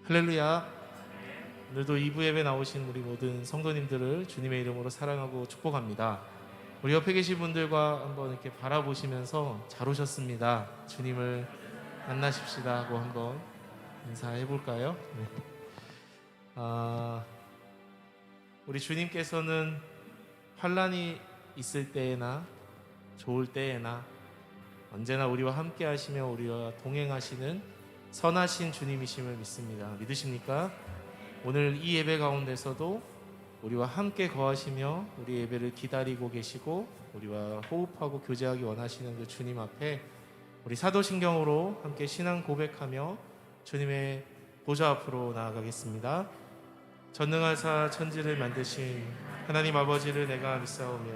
할렐루야. 오늘도 2부 예배 나오신 우리 모든 성도님들을 주님의 이름으로 사랑하고 축복합니다. 우리 옆에 계신 분들과 한번 이렇게 바라보시면서 잘 오셨습니다, 주님을 만나십시다 하고 한번 인사해 볼까요? 우리 주님께서는 환난이 있을 때에나 좋을 때에나 언제나 우리와 함께 하시며 우리와 동행하시는 선하신 주님이심을 믿습니다. 믿으십니까? 오늘 이 예배 가운데서도 우리와 함께 거하시며 우리 예배를 기다리고 계시고 우리와 호흡하고 교제하기 원하시는 그 주님 앞에 우리 사도신경으로 함께 신앙 고백하며 주님의 보좌 앞으로 나아가겠습니다. 전능하사 천지를 만드신 하나님 아버지를 내가 믿사오며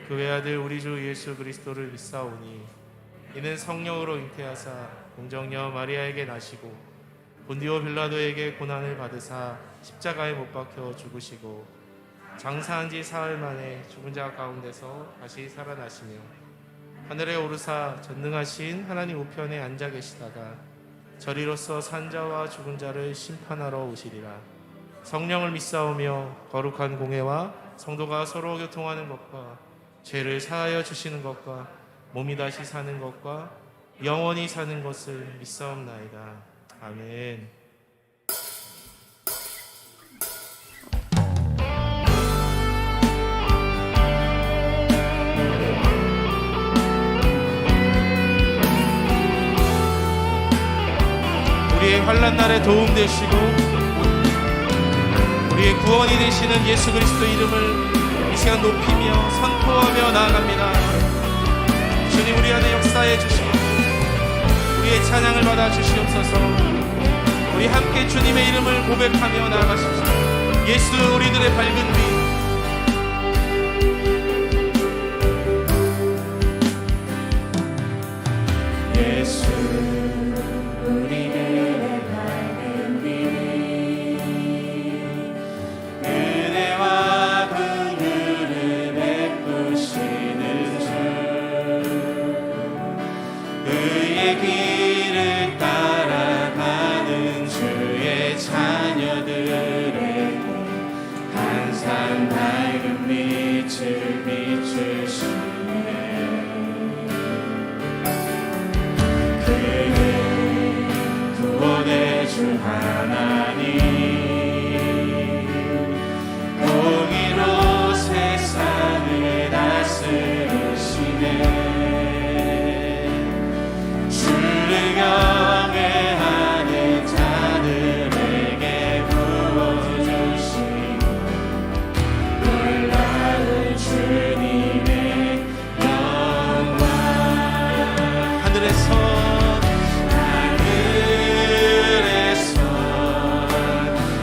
그 외아들 우리 주 예수 그리스도를 믿사오니 이는 성령으로 잉태하사 공정녀 마리아에게 나시고 본디오 빌라도에게 고난을 받으사 십자가에 못 박혀 죽으시고 장사한 지 사흘 만에 죽은 자 가운데서 다시 살아나시며 하늘에 오르사 전능하신 하나님 우편에 앉아 계시다가 저리로서 산 자와 죽은 자를 심판하러 오시리라. 성령을 믿사오며 거룩한 공회와 성도가 서로 교통하는 것과 죄를 사하여 주시는 것과 몸이 다시 사는 것과 영원히 사는 것을 믿사옵나이다. 아멘. 우리의 환난 날에 도움 되시고 우리의 구원이 되시는 예수 그리스도 이름을 이 시간 높이며 선포하며 나아갑니다. 주님 우리 안에 역사해 주시고 우리의 찬양을 받아 주시옵소서. 우리 함께 주님의 이름을 고백하며 나아가십시오. 예수 우리들의 밝은 빛. 예수 우리들의 밝은 빛. 은혜와 긍휼을 베푸시는 주. 그의 길을 따라가는 주의 자녀들에게 항상 밝은 빛을 비추시네. 그는 구원의 주 하나님 공의로 세상을 다스리시네. 경외하는 자들에게 부어주시고 놀라운 주님의 영광. 하늘에서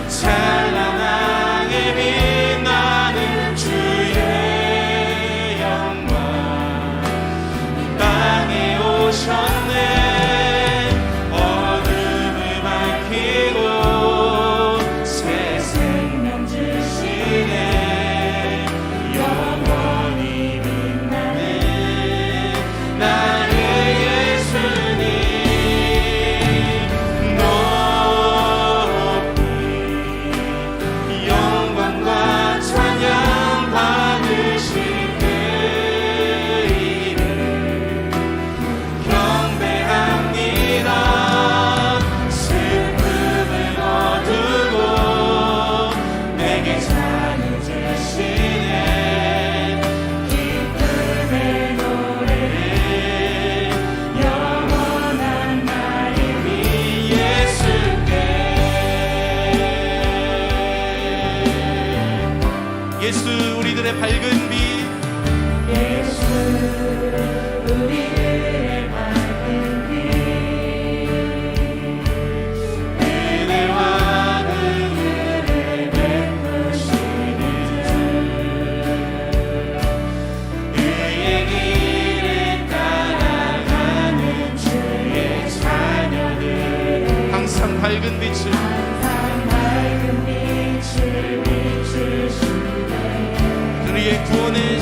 찬란하게 빛나는 주의 영광 땅에 오셨네. 예수 우리들의 밝은 빛. 예수 우리들의 밝은 빛. 은혜와 긍휼을 베푸시는 주. 그의 길을 따라가는 주의 자녀들 항상 밝은 빛을 비추시네. 그의 구원의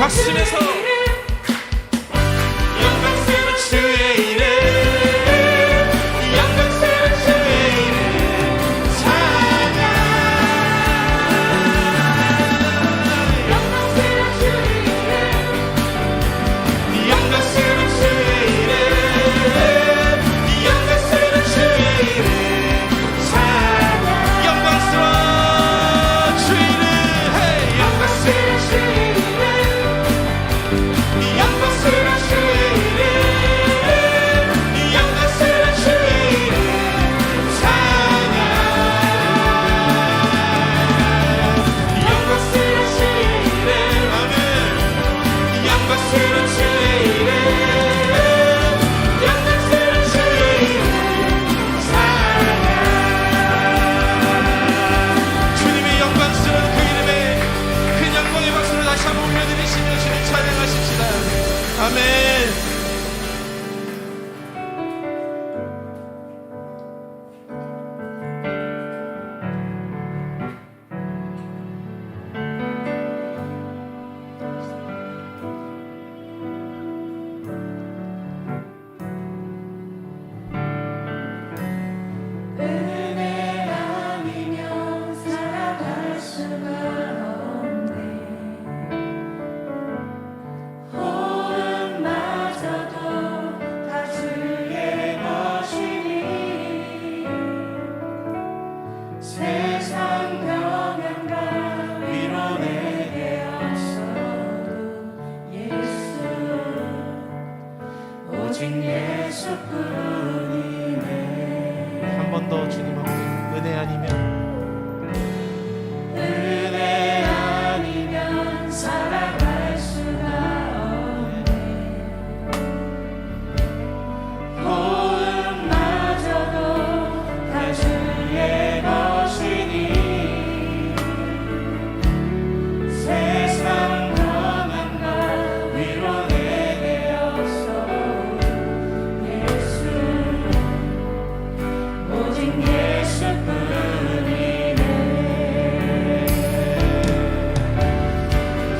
박수면서 영광스러운 주의 이름 영광스러운 주의 이름 찬양 영광스러운 주의 이름 영광스러운 주의 이름 영광스러운 주의 이름 찬양 영광스러운 주의 이름 영광스러운 주의 이름 영광스러운 주의 이름 영광스러운 주의 이름 찬양 영광스러운 주의 이름 아멘 영광스러운 주의 이름 영광스러운 주의 이름 찬양 주님의 영광스러운 그 이름에 큰 영광의 박수를 다시 한번 올려드리시며 주님 찬양하십시다. 아멘. 은혜 아니면 살아갈 수가 없네. 호흡마저도 다 주의 것이니 세상 평안과 위로 내게 없어도 예수 오직 예수뿐이네. 한 번 더 주님 앞에 은혜 아니면 은혜 아니면 살아갈 수가 없네. 호흡마저도 다 주의 것이니 세상 평안과 위로 내게 없어도 예수 오직 예수뿐이네.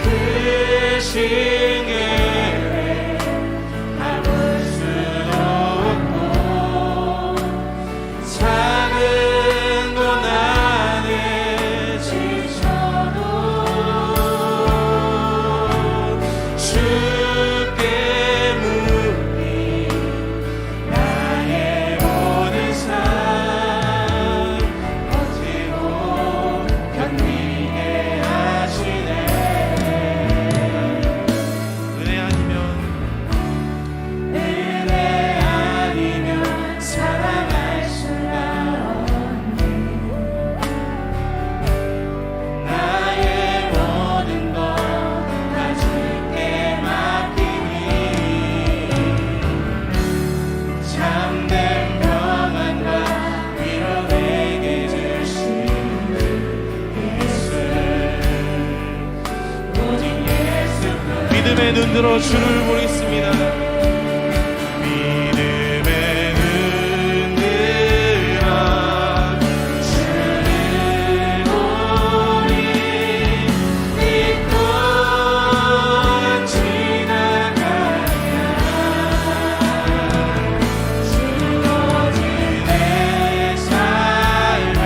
그 싱에 가볼 수도 없고 작은 고난에 지쳐도 주께 묻니 나의 모든 삶 버티고 견디게 하시네. 은혜 아니면 살아갈 수가 없네. 나의 모든 것 다 주께 맡기니 참된 평안과 위로 내게 주시는 예수 오직 예수뿐. 믿음의 눈으로 주를 보겠습니다. 믿음의 눈으로 주를 보니 믿고 지나가냐 주어진 내 삶의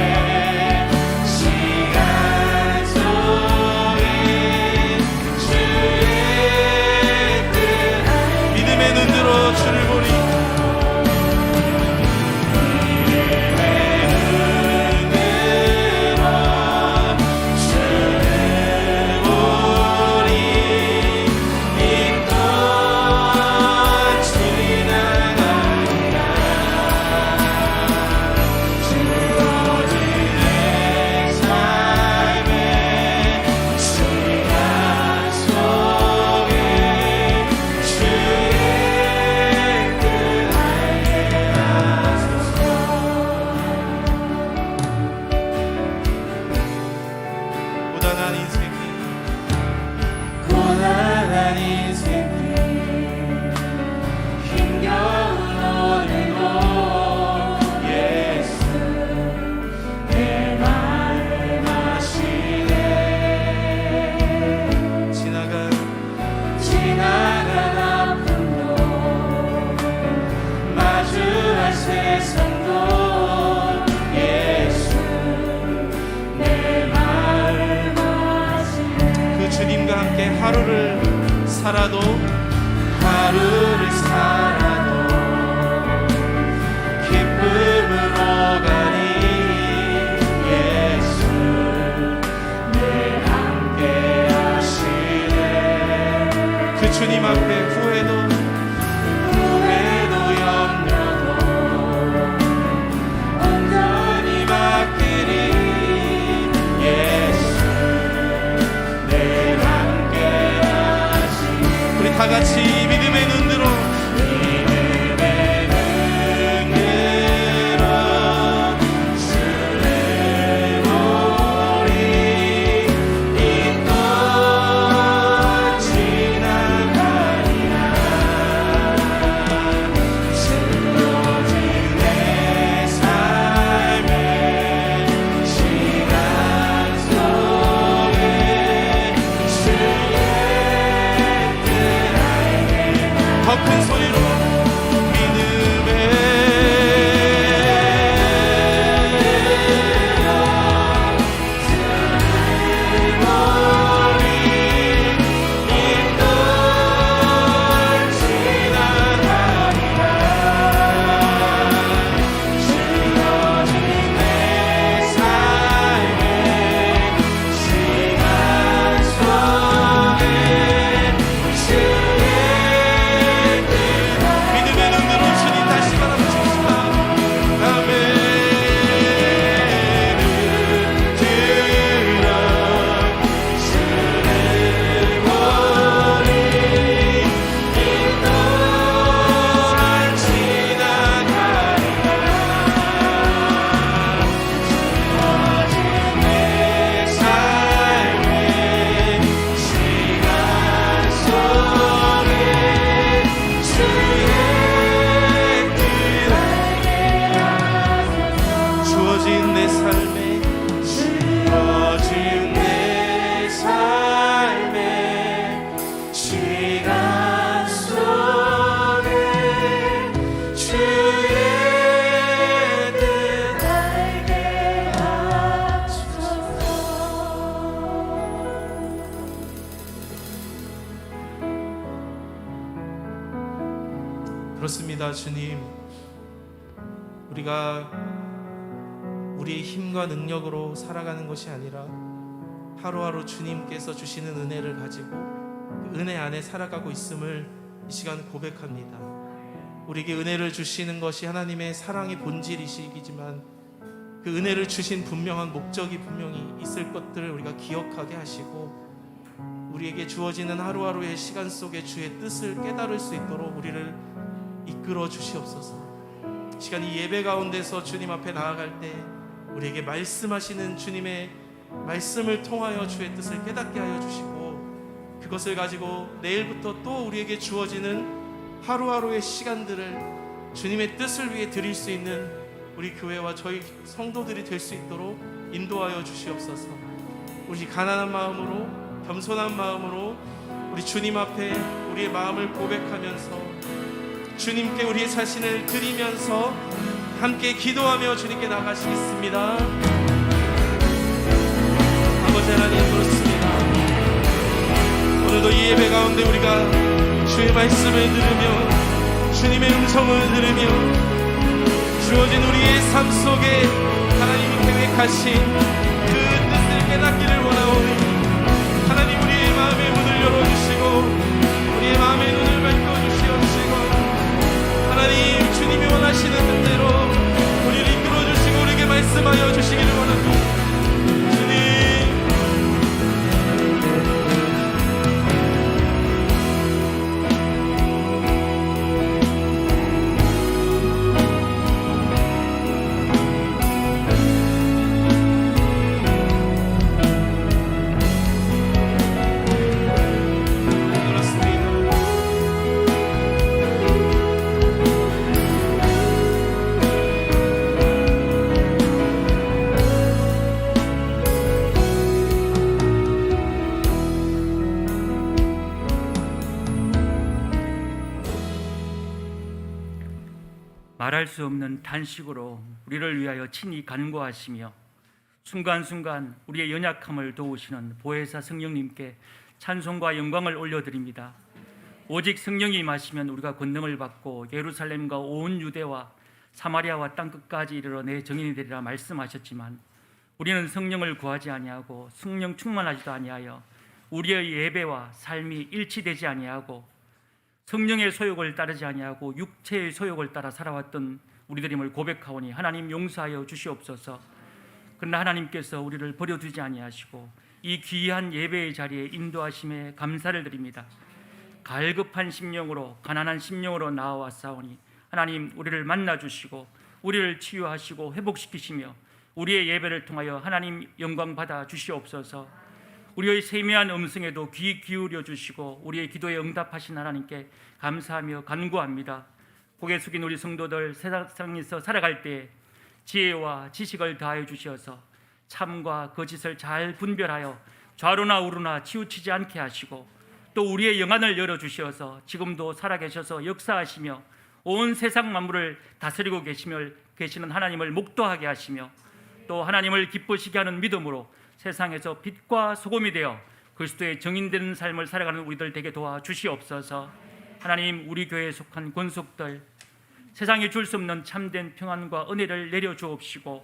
시간 속에 주의 뜻 하루를 살아도 기쁨으로 가니 예수 늘 함께 하시네. 그 주님 앞에 후회도 염려도 온전히 맡기리 예수 늘 함께 하시네. 우리 다 같이 믿음의 눈으로 더 큰 소리로 그렇습니다. 주님, 우리가 우리의 힘과 능력으로 살아가는 것이 아니라 하루하루 주님께서 주시는 은혜를 가지고 그 은혜 안에 살아가고 있음을 이 시간 고백합니다. 우리에게 은혜를 주시는 것이 하나님의 사랑의 본질이시기지만 그 은혜를 주신 분명한 목적이 분명히 있을 것들을 우리가 기억하게 하시고 우리에게 주어지는 하루하루의 시간 속에 주의 뜻을 깨달을 수 있도록 우리를 이끌어 주시옵소서. 시간 이 예배 가운데서 주님 앞에 나아갈 때 우리에게 말씀하시는 주님의 말씀을 통하여 주의 뜻을 깨닫게 하여 주시고 그것을 가지고 내일부터 또 우리에게 주어지는 하루하루의 시간들을 주님의 뜻을 위해 드릴 수 있는 우리 교회와 저희 성도들이 될 수 있도록 인도하여 주시옵소서. 우리 가난한 마음으로 겸손한 마음으로 우리 주님 앞에 우리의 마음을 고백하면서 주님께 우리의 자신을 드리면서 함께 기도하며 주님께 나가시겠습니다. 아버지 하나님, 그렇습니다. 오늘도 이 예배 가운데 우리가 주의 말씀을 들으며 주님의 음성을 들으며 주어진 우리의 삶 속에 하나님이 계획하신 그 뜻을 깨닫기를 원하오니 하나님, 우리의 마음의 문을 열어주시고 우리의 마음의 눈을 밝혀주시옵시고 하나님, 주님이 원하시는 뜻대로 우리를 이끌어주시고 우리에게 말씀하여 주시기를 원합니다. 주님, 말할 수 없는 탄식으로 우리를 위하여 친히 간구하시며 순간순간 우리의 연약함을 도우시는 보혜사 성령님께 찬송과 영광을 올려드립니다. 오직 성령이 임하시면 우리가 권능을 받고 예루살렘과 온 유대와 사마리아와 땅끝까지 이르러 내 증인이 되리라 말씀하셨지만 우리는 성령을 구하지 아니하고 성령 충만하지도 아니하여 우리의 예배와 삶이 일치되지 아니하고 성령의 소욕을 따르지 아니하고 육체의 소욕을 따라 살아왔던 우리들임을 고백하오니 하나님 용서하여 주시옵소서. 그러나 하나님께서 우리를 버려두지 아니하시고 이 귀한 예배의 자리에 인도하심에 감사를 드립니다. 갈급한 심령으로 가난한 심령으로 나아왔사오니 하나님 우리를 만나주시고 우리를 치유하시고 회복시키시며 우리의 예배를 통하여 하나님 영광 받아 주시옵소서. 우리의 세미한 음성에도 귀 기울여 주시고 우리의 기도에 응답하신 하나님께 감사하며 간구합니다. 고개 숙인 우리 성도들 세상에서 살아갈 때 지혜와 지식을 다하여 주셔서 참과 거짓을 잘 분별하여 좌로나 우로나 치우치지 않게 하시고 또 우리의 영안을 열어주셔서 지금도 살아계셔서 역사하시며 온 세상 만물을 다스리고 계시는 하나님을 목도하게 하시며 또 하나님을 기쁘시게 하는 믿음으로 세상에서 빛과 소금이 되어 그리스도의 정인되는 삶을 살아가는 우리들 되게 도와주시옵소서. 하나님 우리 교회에 속한 권속들 세상에 줄 수 없는 참된 평안과 은혜를 내려주옵시고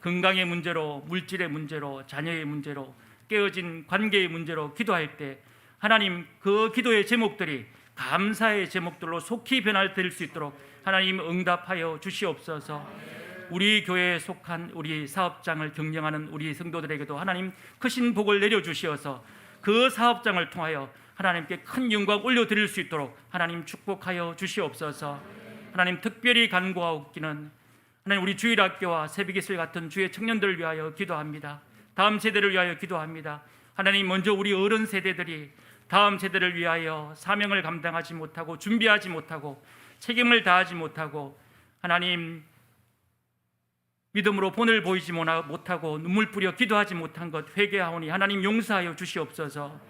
건강의 문제로 물질의 문제로 자녀의 문제로 깨어진 관계의 문제로 기도할 때 하나님 그 기도의 제목들이 감사의 제목들로 속히 변화될 수 있도록 하나님 응답하여 주시옵소서. 우리 교회에 속한 우리 사업장을 경영하는 우리 성도들에게도 하나님 크신 복을 내려주시어서 그 사업장을 통하여 하나님께 큰 영광 올려드릴 수 있도록 하나님 축복하여 주시옵소서. 하나님 특별히 간구하옵기는 하나님 우리 주일학교와 새벽이슬 같은 주의 청년들을 위하여 기도합니다. 다음 세대를 위하여 기도합니다. 하나님 먼저 우리 어른 세대들이 다음 세대를 위하여 사명을 감당하지 못하고 준비하지 못하고 책임을 다하지 못하고 하나님 믿음으로 본을 보이지 못하고 눈물 뿌려 기도하지 못한 것 회개하오니 하나님 용서하여 주시옵소서.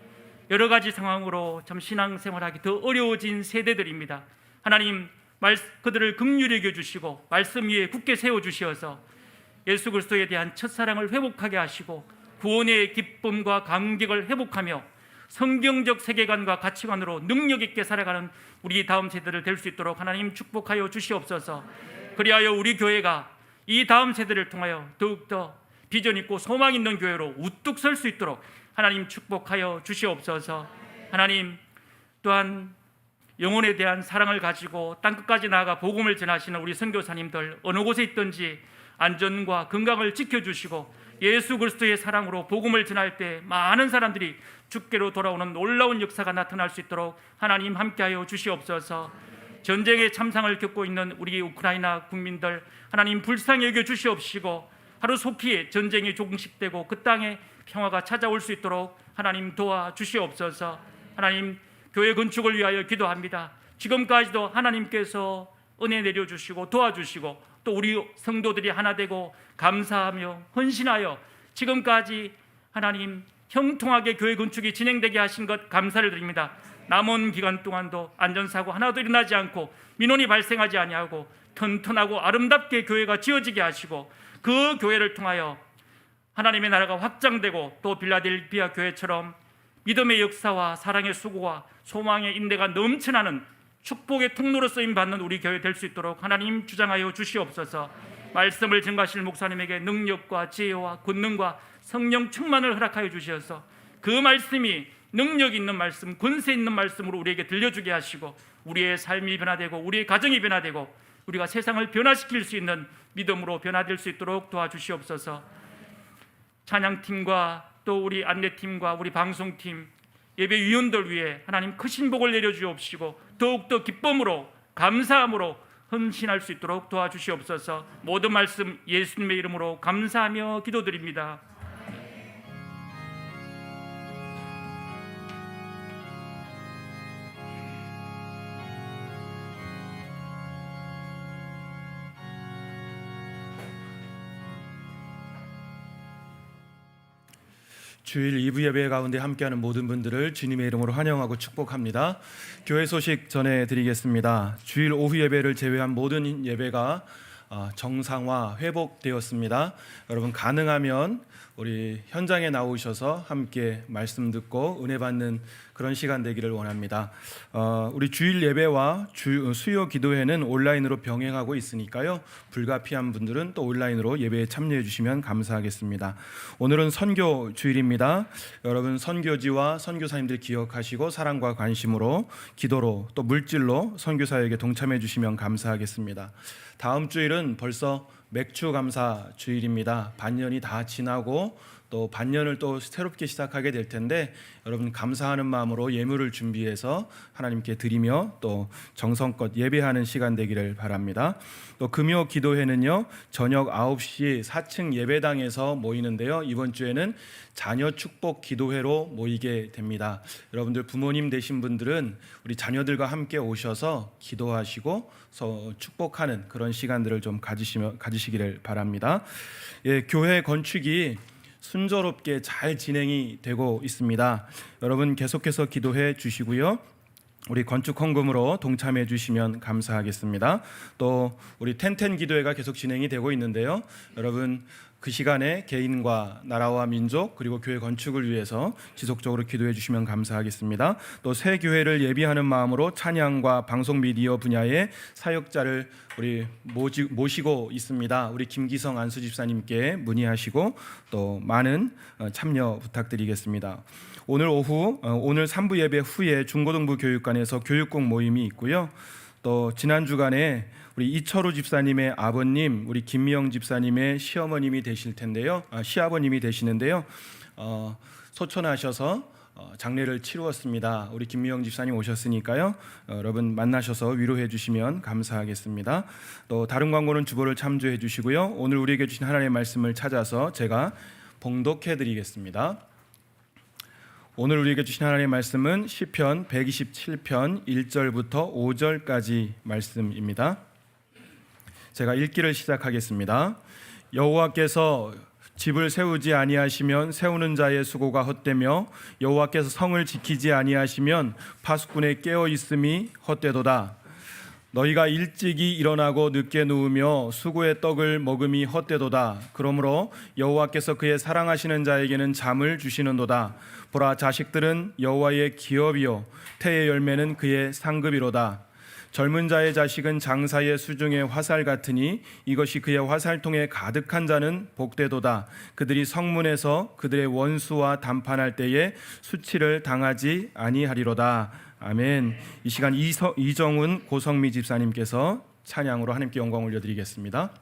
여러 가지 상황으로 참 신앙생활하기 더 어려워진 세대들입니다. 하나님 그들을 긍휼히 여겨주시고 말씀 위에 굳게 세워주시어서 예수 그리스도에 대한 첫사랑을 회복하게 하시고 구원의 기쁨과 감격을 회복하며 성경적 세계관과 가치관으로 능력 있게 살아가는 우리 다음 세대를 될 수 있도록 하나님 축복하여 주시옵소서. 그리하여 우리 교회가 이 다음 세대를 통하여 더욱더 비전 있고 소망 있는 교회로 우뚝 설 수 있도록 하나님 축복하여 주시옵소서. 하나님 또한 영혼에 대한 사랑을 가지고 땅끝까지 나아가 복음을 전하시는 우리 선교사님들 어느 곳에 있든지 안전과 건강을 지켜주시고 예수 그리스도의 사랑으로 복음을 전할 때 많은 사람들이 주께로 돌아오는 놀라운 역사가 나타날 수 있도록 하나님 함께하여 주시옵소서. 전쟁의 참상을 겪고 있는 우리 우크라이나 국민들 하나님 불쌍히 여겨 주시옵시고 하루속히 전쟁이 종식되고 그 땅에 평화가 찾아올 수 있도록 하나님 도와주시옵소서. 하나님 교회 건축을 위하여 기도합니다. 지금까지도 하나님께서 은혜 내려주시고 도와주시고 또 우리 성도들이 하나 되고 감사하며 헌신하여 지금까지 하나님 형통하게 교회 건축이 진행되게 하신 것 감사를 드립니다. 남은 기간 동안도 안전사고 하나도 일어나지 않고 민원이 발생하지 아니하고 튼튼하고 아름답게 교회가 지어지게 하시고 그 교회를 통하여 하나님의 나라가 확장되고 또 빌라델피아 교회처럼 믿음의 역사와 사랑의 수고와 소망의 인내가 넘쳐나는 축복의 통로로 쓰임받는 우리 교회 될 수 있도록 하나님 주장하여 주시옵소서. 말씀을 증거하실 목사님에게 능력과 지혜와 권능과 성령 충만을 허락하여 주셔서 그 말씀이 능력 있는 말씀, 권세 있는 말씀으로 우리에게 들려주게 하시고 우리의 삶이 변화되고 우리의 가정이 변화되고 우리가 세상을 변화시킬 수 있는 믿음으로 변화될 수 있도록 도와주시옵소서. 찬양팀과 또 우리 안내팀과 우리 방송팀 예배위원들 위해 하나님 크신 복을 내려주옵시고 더욱더 기쁨으로 감사함으로 헌신할 수 있도록 도와주시옵소서. 모든 말씀 예수님의 이름으로 감사하며 기도드립니다. 주일 2부 예배 가운데 함께하는 모든 분들을 주님의 이름으로 환영하고 축복합니다. 교회 소식 전해드리겠습니다. 주일 오후 예배를 제외한 모든 예배가 정상화 회복되었습니다. 여러분 가능하면 우리 현장에 나오셔서 함께 말씀 듣고 은혜 받는 그런 시간 되기를 원합니다. 우리 주일 예배와 수요 기도회는 온라인으로 병행하고 있으니까요. 불가피한 분들은 또 온라인으로 예배에 참여해 주시면 감사하겠습니다. 오늘은 선교 주일입니다. 여러분 선교지와 선교사님들 기억하시고 사랑과 관심으로 기도로 또 물질로 선교사에게 동참해 주시면 감사하겠습니다. 다음 주일은 벌써 맥주 감사 주일입니다. 반년이 다 지나고 또 반년을 또 새롭게 시작하게 될 텐데 여러분 감사하는 마음으로 예물을 준비해서 하나님께 드리며 또 정성껏 예배하는 시간 되기를 바랍니다. 또 금요 기도회는요 저녁 9시 4층 예배당에서 모이는데요. 이번 주에는 자녀 축복 기도회로 모이게 됩니다. 여러분들 부모님 되신 분들은 우리 자녀들과 함께 오셔서 기도하시고 축복하는 그런 시간들을 좀 가지시기를 바랍니다. 예, 교회 건축이 순조롭게 잘 진행이 되고 있습니다. 여러분 계속해서 기도해 주시고요. 우리 건축 헌금으로 동참해 주시면 감사하겠습니다. 또 우리 텐텐 기도회가 계속 진행이 되고 있는데요. 여러분 그 시간에 개인과 나라와 민족 그리고 교회 건축을 위해서 지속적으로 기도해 주시면 감사하겠습니다. 또 새 교회를 예비하는 마음으로 찬양과 방송 미디어 분야의 사역자를 우리 모시고 있습니다. 우리 김기성 안수 집사님께 문의하시고 또 많은 참여 부탁드리겠습니다. 오늘 오후 오늘 3부 예배 후에 중고등부 교육관에서 교육국 모임이 있고요. 또 지난 주간에 우리 이철우 집사님의 아버님, 우리 김미영 집사님의 시어머님이 되실 텐데요. 시아버님이 되시는데요. 소천하셔서 장례를 치루었습니다. 우리 김미영 집사님 오셨으니까요. 여러분 만나셔서 위로해 주시면 감사하겠습니다. 또 다른 광고는 주보를 참조해 주시고요. 오늘 우리에게 주신 하나님의 말씀을 찾아서 제가 봉독해 드리겠습니다. 오늘 우리에게 주신 하나님의 말씀은 시편 127편 1절부터 5절까지 말씀입니다. 제가 읽기를 시작하겠습니다. 여호와께서 집을 세우지 아니하시면 세우는 자의 수고가 헛되며 여호와께서 성을 지키지 아니하시면 파수꾼의 깨어 있음이 헛되도다. 너희가 일찍이 일어나고 늦게 누우며 수고의 떡을 먹음이 헛되도다. 그러므로 여호와께서 그의 사랑하시는 자에게는 잠을 주시는도다. 보라, 자식들은 여호와의 기업이요 태의 열매는 그의 상급이로다. 젊은 자의 자식은 장사의 수중의 화살 같으니 이것이 그의 화살통에 가득한 자는 복되도다. 그들이 성문에서 그들의 원수와 담판할 때에 수치를 당하지 아니하리로다. 아멘. 이 시간 이정훈 고성미 집사님께서 찬양으로 하나님께 영광 올려드리겠습니다.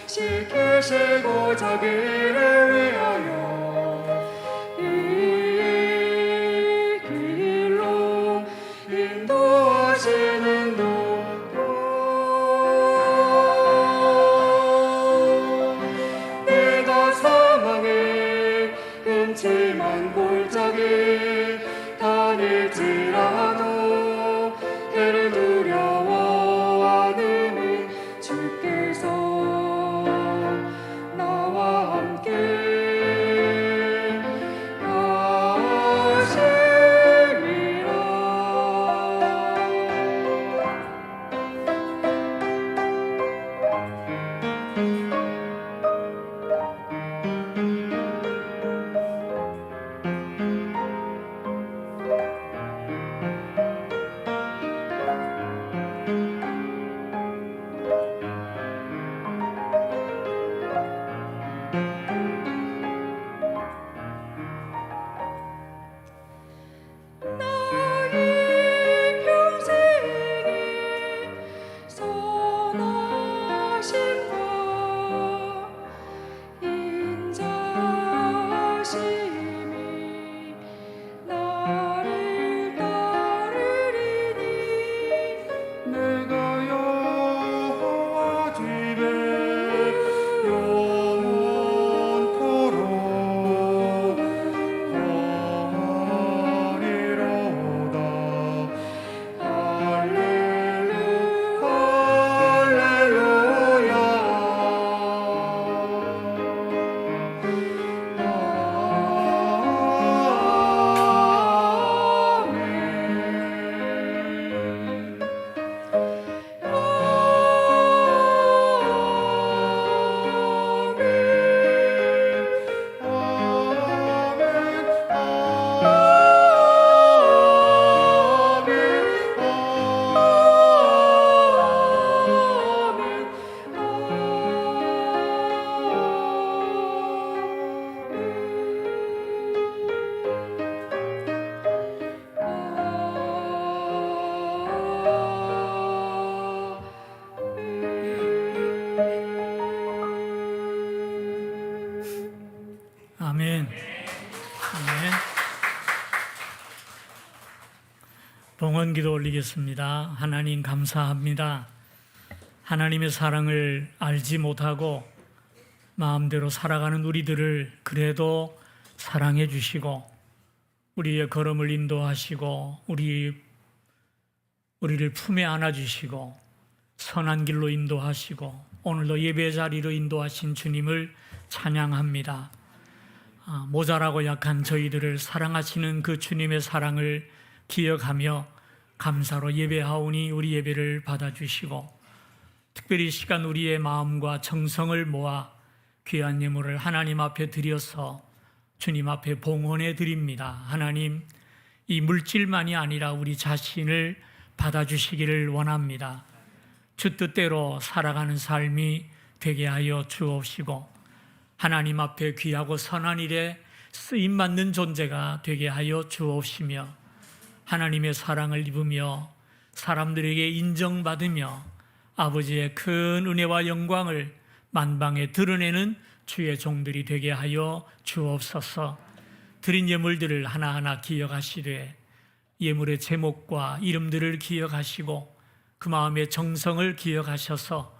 지키시고 자기를 위하여 이 길로 인도하시는 도도 내가 사망의 음침한 골짜기 다닐지라도 해를 두려워하느니 주께서 나와 함께 봉헌기도 올리겠습니다. 하나님 감사합니다. 하나님의 사랑을 알지 못하고 마음대로 살아가는 우리들을 그래도 사랑해 주시고 우리의 걸음을 인도하시고 우리를 품에 안아주시고 선한 길로 인도하시고 오늘도 예배 자리로 인도하신 주님을 찬양합니다. 모자라고 약한 저희들을 사랑하시는 그 주님의 사랑을 기억하며 감사로 예배하오니 우리 예배를 받아주시고 특별히 이 시간 우리의 마음과 정성을 모아 귀한 예물을 하나님 앞에 드려서 주님 앞에 봉헌해 드립니다. 하나님, 이 물질만이 아니라 우리 자신을 받아주시기를 원합니다. 주 뜻대로 살아가는 삶이 되게 하여 주옵시고 하나님 앞에 귀하고 선한 일에 쓰임받는 존재가 되게 하여 주옵시며 하나님의 사랑을 입으며 사람들에게 인정받으며 아버지의 큰 은혜와 영광을 만방에 드러내는 주의 종들이 되게 하여 주옵소서. 드린 예물들을 하나하나 기억하시되 예물의 제목과 이름들을 기억하시고 그 마음의 정성을 기억하셔서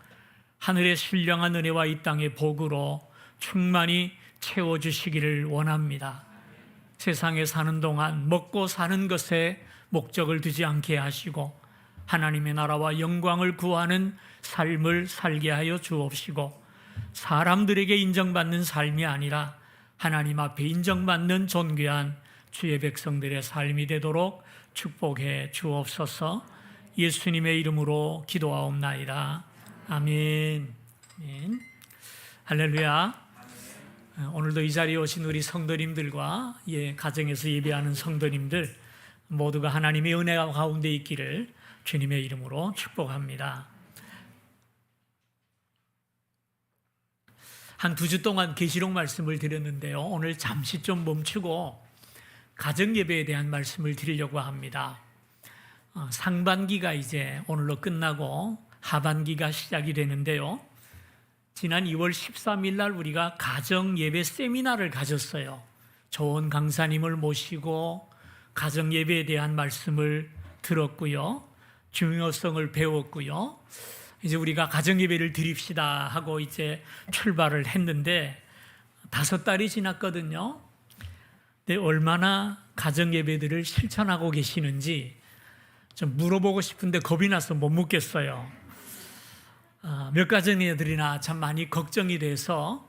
하늘의 신령한 은혜와 이 땅의 복으로 충만히 채워주시기를 원합니다. 세상에 사는 동안 먹고 사는 것에 목적을 두지 않게 하시고 하나님의 나라와 영광을 구하는 삶을 살게 하여 주옵시고 사람들에게 인정받는 삶이 아니라 하나님 앞에 인정받는 존귀한 주의 백성들의 삶이 되도록 축복해 주옵소서. 예수님의 이름으로 기도하옵나이다. 아멘. 아멘. 할렐루야. 오늘도 이 자리에 오신 우리 성도님들과 가정에서 예배하는 성도님들 모두가 하나님의 은혜가 가운데 있기를 주님의 이름으로 축복합니다. 한 2주 동안 계시록 말씀을 드렸는데요. 오늘 잠시 좀 멈추고 가정 예배에 대한 말씀을 드리려고 합니다. 상반기가 이제 오늘로 끝나고 하반기가 시작이 되는데요. 지난 2월 13일 날 우리가 가정 예배 세미나를 가졌어요. 좋은 강사님을 모시고 가정 예배에 대한 말씀을 들었고요. 중요성을 배웠고요. 이제 우리가 가정 예배를 드립시다 하고 이제 출발을 했는데 5달이 지났거든요. 근데 얼마나 가정 예배들을 실천하고 계시는지 좀 물어보고 싶은데 겁이 나서 못 묻겠어요. 몇 가정들이나 참 많이 걱정이 돼서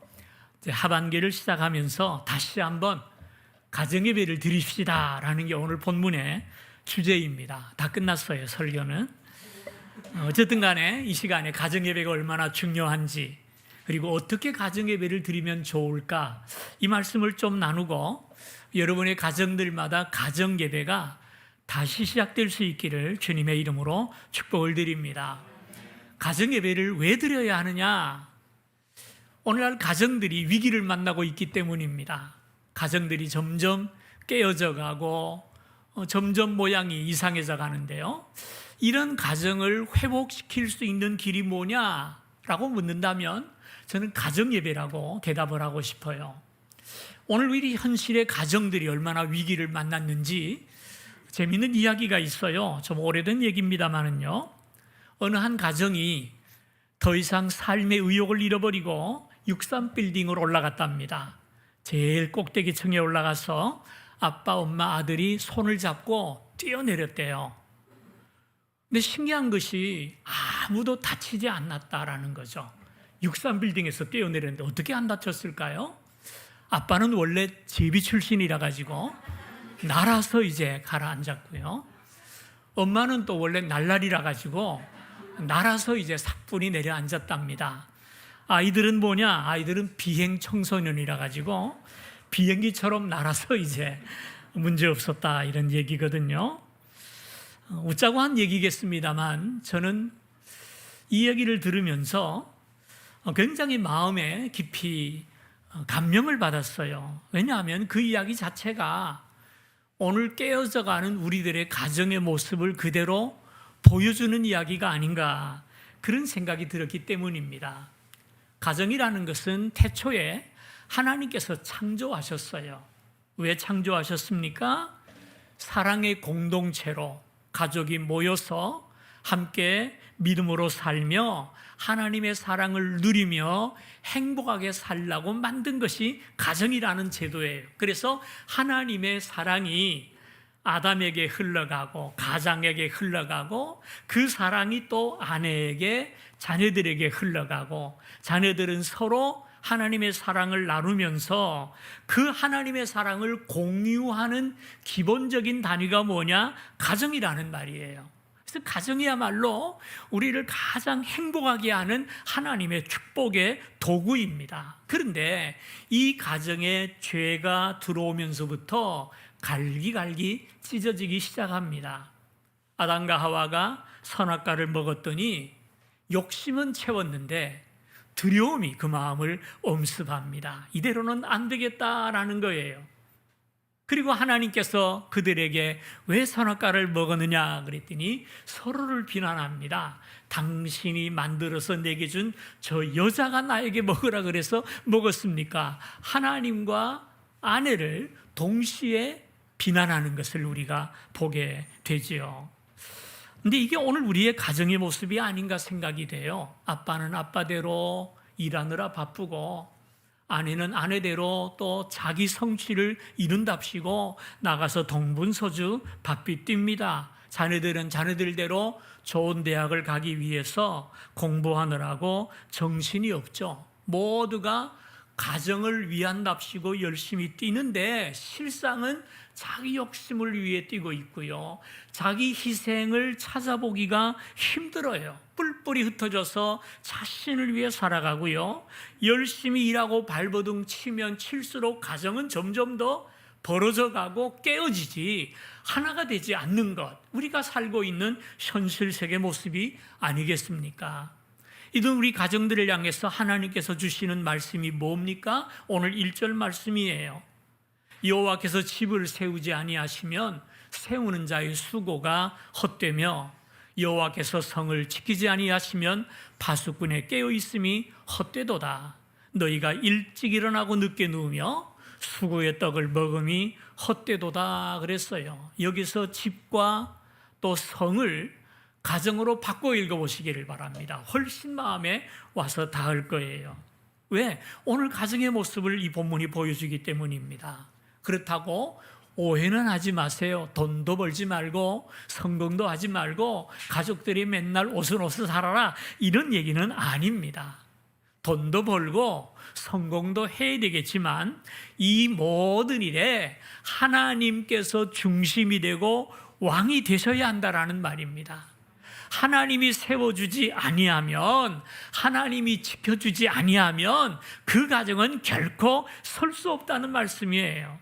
이제 하반기를 시작하면서 다시 한번 가정 예배를 드립시다 라는 게 오늘 본문의 주제입니다. 다 끝났어요, 설교는. 어쨌든 간에 이 시간에 가정 예배가 얼마나 중요한지 그리고 어떻게 가정 예배를 드리면 좋을까 이 말씀을 좀 나누고 여러분의 가정들마다 가정 예배가 다시 시작될 수 있기를 주님의 이름으로 축복을 드립니다. 가정 예배를 왜 드려야 하느냐? 오늘날 가정들이 위기를 만나고 있기 때문입니다. 가정들이 점점 깨어져 가고 점점 모양이 이상해져 가는데요. 이런 가정을 회복시킬 수 있는 길이 뭐냐라고 묻는다면 저는 가정 예배라고 대답을 하고 싶어요. 오늘 우리 현실의 가정들이 얼마나 위기를 만났는지 재미있는 이야기가 있어요. 좀 오래된 얘기입니다만은요. 어느 한 가정이 더 이상 삶의 의욕을 잃어버리고 63빌딩으로 올라갔답니다. 제일 꼭대기층에 올라가서 아빠, 엄마, 아들이 손을 잡고 뛰어내렸대요. 근데 신기한 것이 아무도 다치지 않았다라는 거죠. 63빌딩에서 뛰어내렸는데 어떻게 안 다쳤을까요? 아빠는 원래 제비 출신이라 가지고 날아서 이제 가라앉았고요. 엄마는 또 원래 날라리라 가지고 날아서 이제 사뿐히 내려앉았답니다. 아이들은 뭐냐? 아이들은 비행 청소년이라 가지고 비행기처럼 날아서 이제 문제 없었다 이런 얘기거든요. 웃자고 한 얘기겠습니다만 저는 이 얘기를 들으면서 굉장히 마음에 깊이 감명을 받았어요. 왜냐하면 그 이야기 자체가 오늘 깨어져가는 우리들의 가정의 모습을 그대로 보여주는 이야기가 아닌가 그런 생각이 들었기 때문입니다. 가정이라는 것은 태초에 하나님께서 창조하셨어요. 왜 창조하셨습니까? 사랑의 공동체로 가족이 모여서 함께 믿음으로 살며 하나님의 사랑을 누리며 행복하게 살라고 만든 것이 가정이라는 제도예요. 그래서 하나님의 사랑이 아담에게 흘러가고 가장에게 흘러가고 그 사랑이 또 아내에게 자녀들에게 흘러가고 자녀들은 서로 하나님의 사랑을 나누면서 그 하나님의 사랑을 공유하는 기본적인 단위가 뭐냐? 가정이라는 말이에요. 그래서 가정이야말로 우리를 가장 행복하게 하는 하나님의 축복의 도구입니다. 그런데 이 가정에 죄가 들어오면서부터 갈기갈기 찢어지기 시작합니다. 아담과 하와가 선악과를 먹었더니 욕심은 채웠는데 두려움이 그 마음을 엄습합니다. 이대로는 안 되겠다라는 거예요. 그리고 하나님께서 그들에게 왜 선악과를 먹었느냐 그랬더니 서로를 비난합니다. 당신이 만들어서 내게 준 저 여자가 나에게 먹으라 그래서 먹었습니까? 하나님과 아내를 동시에 비난하는 것을 우리가 보게 되지요. 근데 이게 오늘 우리의 가정의 모습이 아닌가 생각이 돼요. 아빠는 아빠대로 일하느라 바쁘고 아내는 아내대로 또 자기 성취를 이룬답시고 나가서 동분서주 바삐 뜁니다. 자녀들은 자녀들대로 좋은 대학을 가기 위해서 공부하느라고 정신이 없죠. 모두가 가정을 위한답시고 열심히 뛰는데 실상은 자기 욕심을 위해 뛰고 있고요. 자기 희생을 찾아보기가 힘들어요. 뿔뿔이 흩어져서 자신을 위해 살아가고요. 열심히 일하고 발버둥 치면 칠수록 가정은 점점 더 벌어져가고 깨어지지 하나가 되지 않는 것. 우리가 살고 있는 현실 세계 모습이 아니겠습니까? 이런 우리 가정들을 향해서 하나님께서 주시는 말씀이 뭡니까? 오늘 1절 말씀이에요. 여호와께서 집을 세우지 아니하시면 세우는 자의 수고가 헛되며 여호와께서 성을 지키지 아니하시면 파수꾼의 깨어 있음이 헛되도다. 너희가 일찍 일어나고 늦게 누우며 수고의 떡을 먹음이 헛되도다 그랬어요. 여기서 집과 또 성을 가정으로 바꿔 읽어보시기를 바랍니다. 훨씬 마음에 와서 닿을 거예요. 왜? 오늘 가정의 모습을 이 본문이 보여주기 때문입니다. 그렇다고 오해는 하지 마세요. 돈도 벌지 말고 성공도 하지 말고 가족들이 맨날 오순오순 살아라 이런 얘기는 아닙니다. 돈도 벌고 성공도 해야 되겠지만 이 모든 일에 하나님께서 중심이 되고 왕이 되셔야 한다라는 말입니다. 하나님이 세워주지 아니하면, 하나님이 지켜주지 아니하면 그 가정은 결코 설 수 없다는 말씀이에요.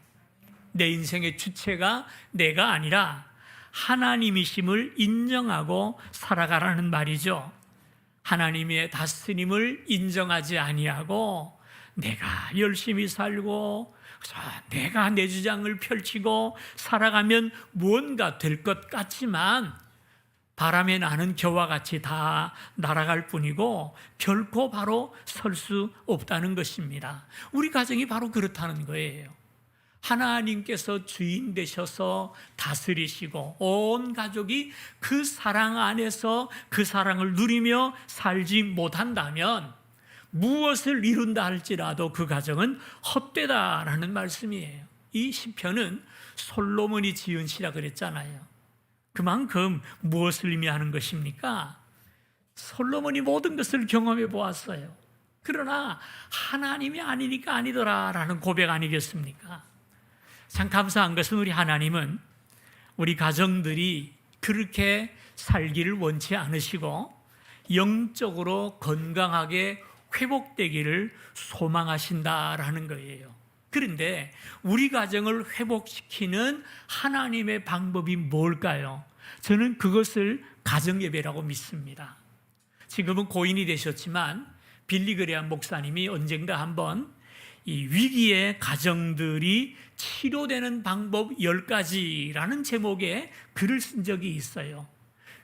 내 인생의 주체가 내가 아니라 하나님이심을 인정하고 살아가라는 말이죠. 하나님의 다스림을 인정하지 아니하고 내가 열심히 살고 내가 내 주장을 펼치고 살아가면 무언가 될 것 같지만 바람에 나는 겨와 같이 다 날아갈 뿐이고 결코 바로 설 수 없다는 것입니다. 우리 가정이 바로 그렇다는 거예요. 하나님께서 주인 되셔서 다스리시고 온 가족이 그 사랑 안에서 그 사랑을 누리며 살지 못한다면 무엇을 이룬다 할지라도 그 가정은 헛되다라는 말씀이에요. 이 시편은 솔로몬이 지은 시라 그랬잖아요. 그만큼 무엇을 의미하는 것입니까? 솔로몬이 모든 것을 경험해 보았어요. 그러나 하나님이 아니니까 아니더라라는 고백 아니겠습니까? 참 감사한 것은 우리 하나님은 우리 가정들이 그렇게 살기를 원치 않으시고 영적으로 건강하게 회복되기를 소망하신다라는 거예요. 그런데 우리 가정을 회복시키는 하나님의 방법이 뭘까요? 저는 그것을 가정예배라고 믿습니다. 지금은 고인이 되셨지만 빌리 그레함 목사님이 언젠가 한번 이 위기의 가정들이 치료되는 방법 10가지라는 제목의 글을 쓴 적이 있어요.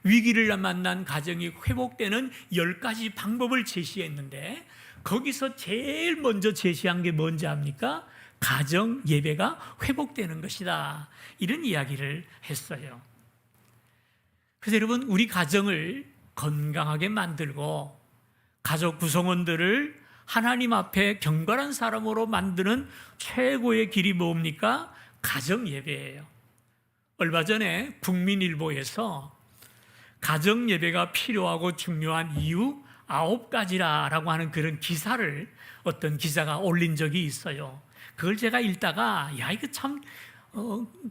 위기를 만난 가정이 회복되는 10가지 방법을 제시했는데 거기서 제일 먼저 제시한 게 뭔지 압니까? 가정 예배가 회복되는 것이다. 이런 이야기를 했어요. 그래서 여러분, 우리 가정을 건강하게 만들고 가족 구성원들을 하나님 앞에 경건한 사람으로 만드는 최고의 길이 뭡니까? 가정 예배예요. 얼마 전에 국민일보에서 가정 예배가 필요하고 중요한 이유 9가지라고 하는 그런 기사를 어떤 기자가 올린 적이 있어요. 그걸 제가 읽다가 야, 이거 참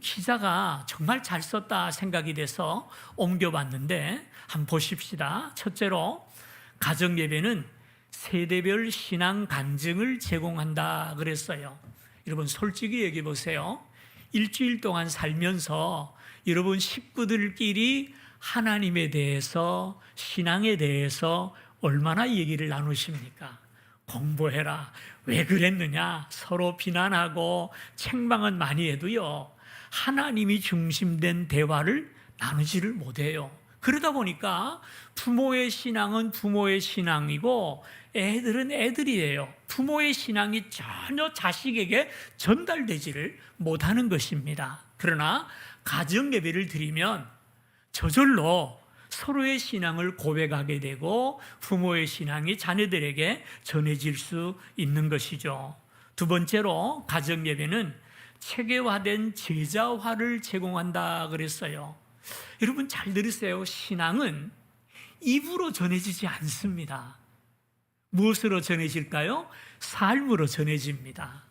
기자가 정말 잘 썼다 생각이 돼서 옮겨봤는데 한번 보십시다. 첫째로, 가정 예배는 세대별 신앙 간증을 제공한다 그랬어요. 여러분, 솔직히 얘기해 보세요. 일주일 동안 살면서 여러분 식구들끼리 하나님에 대해서, 신앙에 대해서 얼마나 얘기를 나누십니까? 공부해라, 왜 그랬느냐, 서로 비난하고 책망은 많이 해도요, 하나님이 중심된 대화를 나누지를 못해요. 그러다 보니까 부모의 신앙은 부모의 신앙이고 애들은 애들이에요. 부모의 신앙이 전혀 자식에게 전달되지를 못하는 것입니다. 그러나 가정 예배를 드리면 저절로 서로의 신앙을 고백하게 되고 부모의 신앙이 자녀들에게 전해질 수 있는 것이죠. 두 번째로, 가정 예배는 체계화된 제자화를 제공한다 그랬어요. 여러분 잘 들으세요. 신앙은 입으로 전해지지 않습니다. 무엇으로 전해질까요? 삶으로 전해집니다.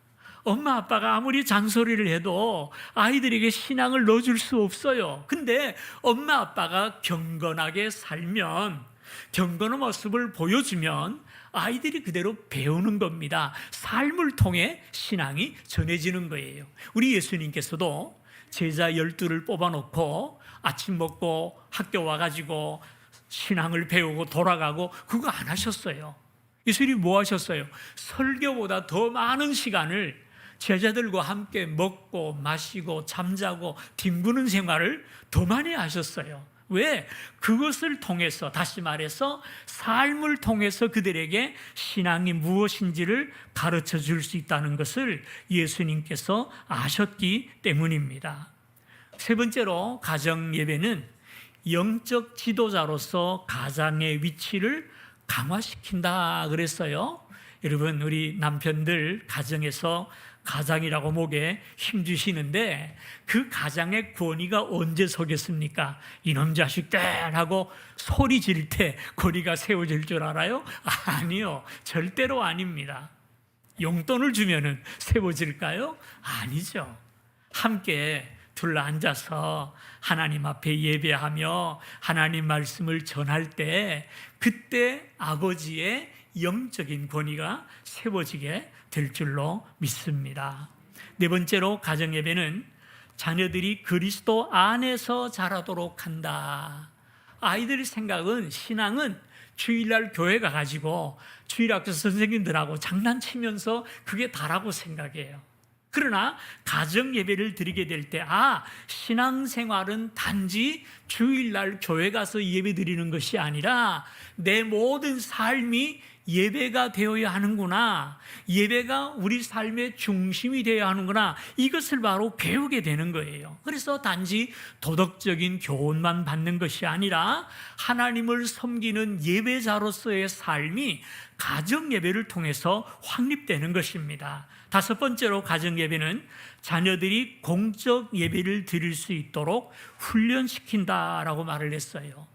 엄마 아빠가 아무리 잔소리를 해도 아이들에게 신앙을 넣어줄 수 없어요. 근데 엄마 아빠가 경건하게 살면, 경건의 모습을 보여주면 아이들이 그대로 배우는 겁니다. 삶을 통해 신앙이 전해지는 거예요. 우리 예수님께서도 제자 12를 뽑아놓고 아침 먹고 학교 와가지고 신앙을 배우고 돌아가고 그거 안 하셨어요. 예수님이 뭐 하셨어요? 설교보다 더 많은 시간을 제자들과 함께 먹고 마시고 잠자고 뒹구는 생활을 더 많이 하셨어요. 왜? 그것을 통해서, 다시 말해서 삶을 통해서 그들에게 신앙이 무엇인지를 가르쳐 줄 수 있다는 것을 예수님께서 아셨기 때문입니다. 세 번째로, 가정 예배는 영적 지도자로서 가장의 위치를 강화시킨다 그랬어요. 여러분, 우리 남편들 가정에서 가장이라고 목에 힘주시는데 그 가장의 권위가 언제 서겠습니까? 이놈 자식들 하고 소리 지를 때 권위가 세워질 줄 알아요? 아니요, 절대로 아닙니다. 용돈을 주면은 세워질까요? 아니죠. 함께 둘러앉아서 하나님 앞에 예배하며 하나님 말씀을 전할 때 그때 아버지의 영적인 권위가 세워지게 될 줄로 믿습니다. 네 번째로, 가정 예배는 자녀들이 그리스도 안에서 자라도록 한다. 아이들의 생각은, 신앙은 주일날 교회 가가지고 주일학교 선생님들하고 장난치면서 그게 다라고 생각해요. 그러나 가정 예배를 드리게 될 때, 신앙생활은 단지 주일날 교회 가서 예배 드리는 것이 아니라 내 모든 삶이 예배가 되어야 하는구나, 예배가 우리 삶의 중심이 되어야 하는구나, 이것을 바로 배우게 되는 거예요. 그래서 단지 도덕적인 교훈만 받는 것이 아니라 하나님을 섬기는 예배자로서의 삶이 가정 예배를 통해서 확립되는 것입니다. 다섯 번째로, 가정 예배는 자녀들이 공적 예배를 드릴 수 있도록 훈련시킨다라고 말을 했어요.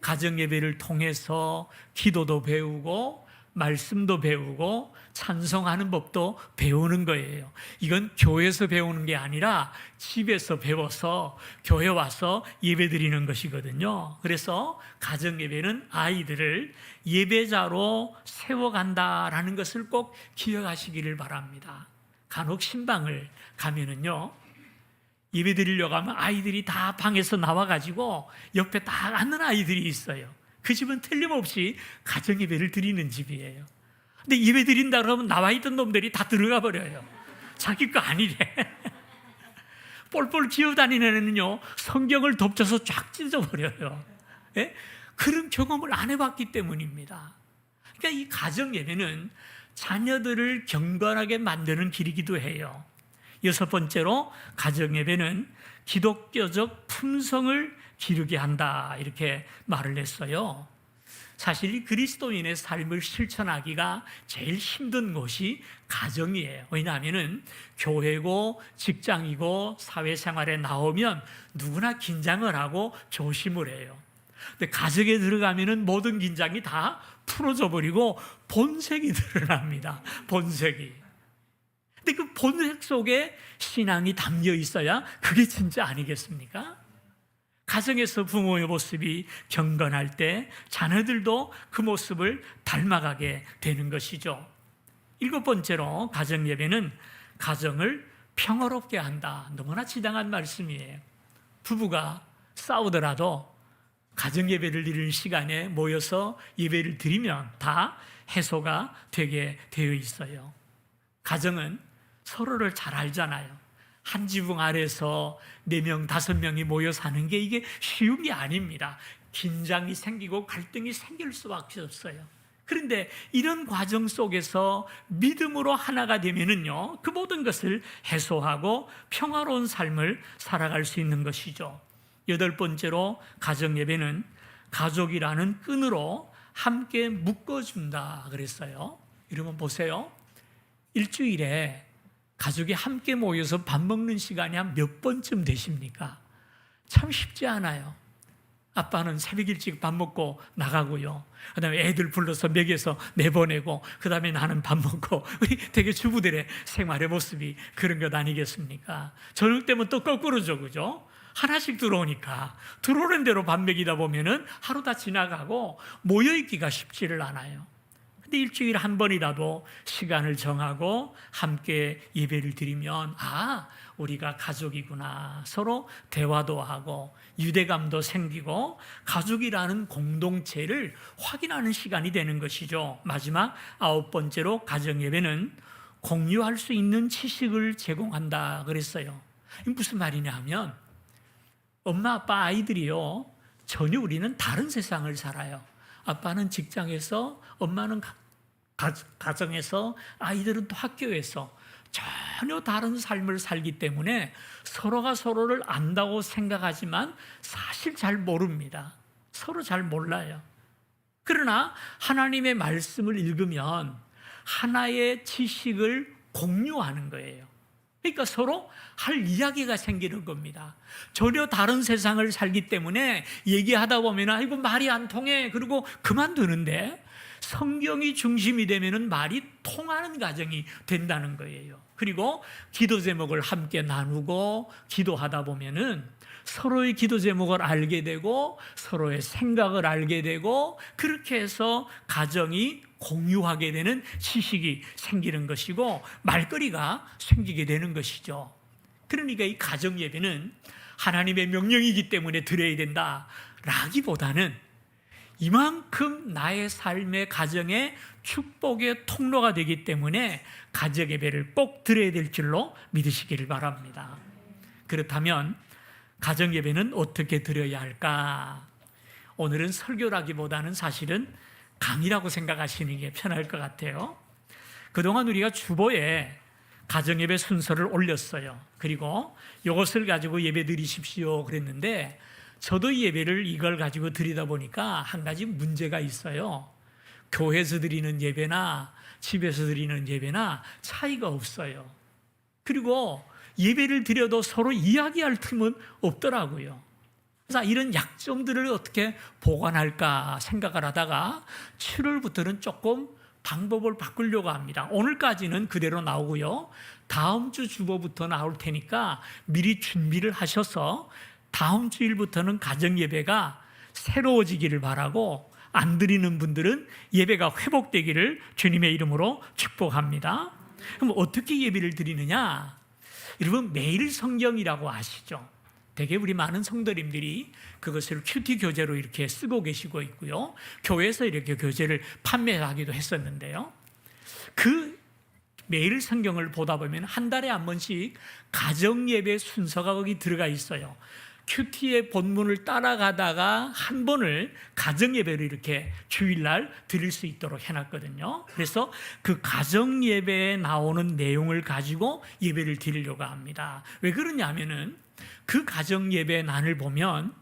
가정 예배를 통해서 기도도 배우고 말씀도 배우고 찬송하는 법도 배우는 거예요. 이건 교회에서 배우는 게 아니라 집에서 배워서 교회 와서 예배드리는 것이거든요. 그래서 가정 예배는 아이들을 예배자로 세워간다라는 것을 꼭 기억하시기를 바랍니다. 간혹 신방을 가면은요, 예배 드리려고 하면 아이들이 다 방에서 나와가지고 옆에 딱 앉는 아이들이 있어요. 그 집은 틀림없이 가정 예배를 드리는 집이에요. 근데 예배 드린다 그러면 나와 있던 놈들이 다 들어가 버려요. 자기 거 아니래. 뻘뻘 기어다니는 애는요, 성경을 덮쳐서 쫙 찢어버려요. 예? 그런 경험을 안 해봤기 때문입니다. 그러니까 이 가정 예배는 자녀들을 경건하게 만드는 길이기도 해요. 여섯 번째로, 가정 예배는 기독교적 품성을 기르게 한다 이렇게 말을 했어요. 사실 이 그리스도인의 삶을 실천하기가 제일 힘든 곳이 가정이에요. 왜냐하면 교회고 직장이고 사회생활에 나오면 누구나 긴장을 하고 조심을 해요. 근데 가정에 들어가면 모든 긴장이 다 풀어져 버리고 본색이 드러납니다. 본색이. 근데 그 본색 속에 신앙이 담겨 있어야 그게 진짜 아니겠습니까? 가정에서 부모의 모습이 경건할 때 자녀들도 그 모습을 닮아가게 되는 것이죠. 7번째로 가정 예배는 가정을 평화롭게 한다. 너무나 지당한 말씀이에요. 부부가 싸우더라도 가정 예배를 드리는 시간에 모여서 예배를 드리면 다 해소가 되게 되어 있어요. 가정은 서로를 잘 알잖아요. 한 지붕 아래서 4명, 5명이 모여 사는 게 이게 쉬운 게 아닙니다. 긴장이 생기고 갈등이 생길 수밖에 없어요. 그런데 이런 과정 속에서 믿음으로 하나가 되면은요, 그 모든 것을 해소하고 평화로운 삶을 살아갈 수 있는 것이죠. 8번째로 가정 예배는 가족이라는 끈으로 함께 묶어준다 그랬어요. 여러분 보세요. 일주일에 가족이 함께 모여서 밥 먹는 시간이 한 몇 번쯤 되십니까? 참 쉽지 않아요. 아빠는 새벽 일찍 밥 먹고 나가고요. 그 다음에 애들 불러서 먹여서 내보내고, 그 다음에 나는 밥 먹고. 우리 되게 주부들의 생활의 모습이 그런 것 아니겠습니까? 저녁 때면 또 거꾸로죠, 그죠? 하나씩 들어오니까 들어오는 대로 밥 먹이다 보면은 하루 다 지나가고 모여있기가 쉽지를 않아요. 근데 일주일에 한 번이라도 시간을 정하고 함께 예배를 드리면 우리가 가족이구나. 서로 대화도 하고 유대감도 생기고 가족이라는 공동체를 확인하는 시간이 되는 것이죠. 마지막 9번째로 가정 예배는 공유할 수 있는 지식을 제공한다 그랬어요. 이게 무슨 말이냐 하면 엄마 아빠 아이들이요, 전혀 우리는 다른 세상을 살아요. 아빠는 직장에서, 엄마는 가정에서, 아이들은 또 학교에서 전혀 다른 삶을 살기 때문에 서로가 서로를 안다고 생각하지만 사실 잘 모릅니다. 서로 잘 몰라요. 그러나 하나님의 말씀을 읽으면 하나의 지식을 공유하는 거예요. 그러니까 서로 할 이야기가 생기는 겁니다. 전혀 다른 세상을 살기 때문에 얘기하다 보면 아이고 말이 안 통해, 그리고 그만두는데 성경이 중심이 되면은 말이 통하는 가정이 된다는 거예요. 그리고 기도 제목을 함께 나누고 기도하다 보면은 서로의 기도 제목을 알게 되고 서로의 생각을 알게 되고, 그렇게 해서 가정이 공유하게 되는 지식이 생기는 것이고 말거리가 생기게 되는 것이죠. 그러니까 이 가정 예배는 하나님의 명령이기 때문에 드려야 된다라기보다는 이만큼 나의 삶의 가정의 축복의 통로가 되기 때문에 가정 예배를 꼭 드려야 될 줄로 믿으시기를 바랍니다. 그렇다면 가정 예배는 어떻게 드려야 할까? 오늘은 설교라기보다는 사실은 강의라고 생각하시는 게 편할 것 같아요. 그동안 우리가 주보에 가정 예배 순서를 올렸어요. 그리고 이것을 가지고 예배 드리십시오 그랬는데, 저도 예배를 이걸 가지고 드리다 보니까 한 가지 문제가 있어요. 교회에서 드리는 예배나 집에서 드리는 예배나 차이가 없어요. 그리고 예배를 드려도 서로 이야기할 틈은 없더라고요. 그래서 이런 약점들을 어떻게 보완할까 생각을 하다가 7월부터는 조금 방법을 바꾸려고 합니다. 오늘까지는 그대로 나오고요. 다음 주 주보부터 나올 테니까 미리 준비를 하셔서 다음 주일부터는 가정 예배가 새로워지기를 바라고, 안 드리는 분들은 예배가 회복되기를 주님의 이름으로 축복합니다. 그럼 어떻게 예배를 드리느냐? 여러분, 매일 성경이라고 아시죠? 되게 우리 많은 성도님들이 그것을 큐티 교재로 이렇게 쓰고 계시고 있고요. 교회에서 이렇게 교재를 판매하기도 했었는데요. 그 매일 성경을 보다 보면 한 달에 한 번씩 가정 예배 순서가 거기 들어가 있어요. 큐티의 본문을 따라가다가 한 번을 가정 예배를 이렇게 주일날 드릴 수 있도록 해놨거든요. 그래서 그 가정 예배에 나오는 내용을 가지고 예배를 드리려고 합니다. 왜 그러냐면은 그 가정 예배 난을 보면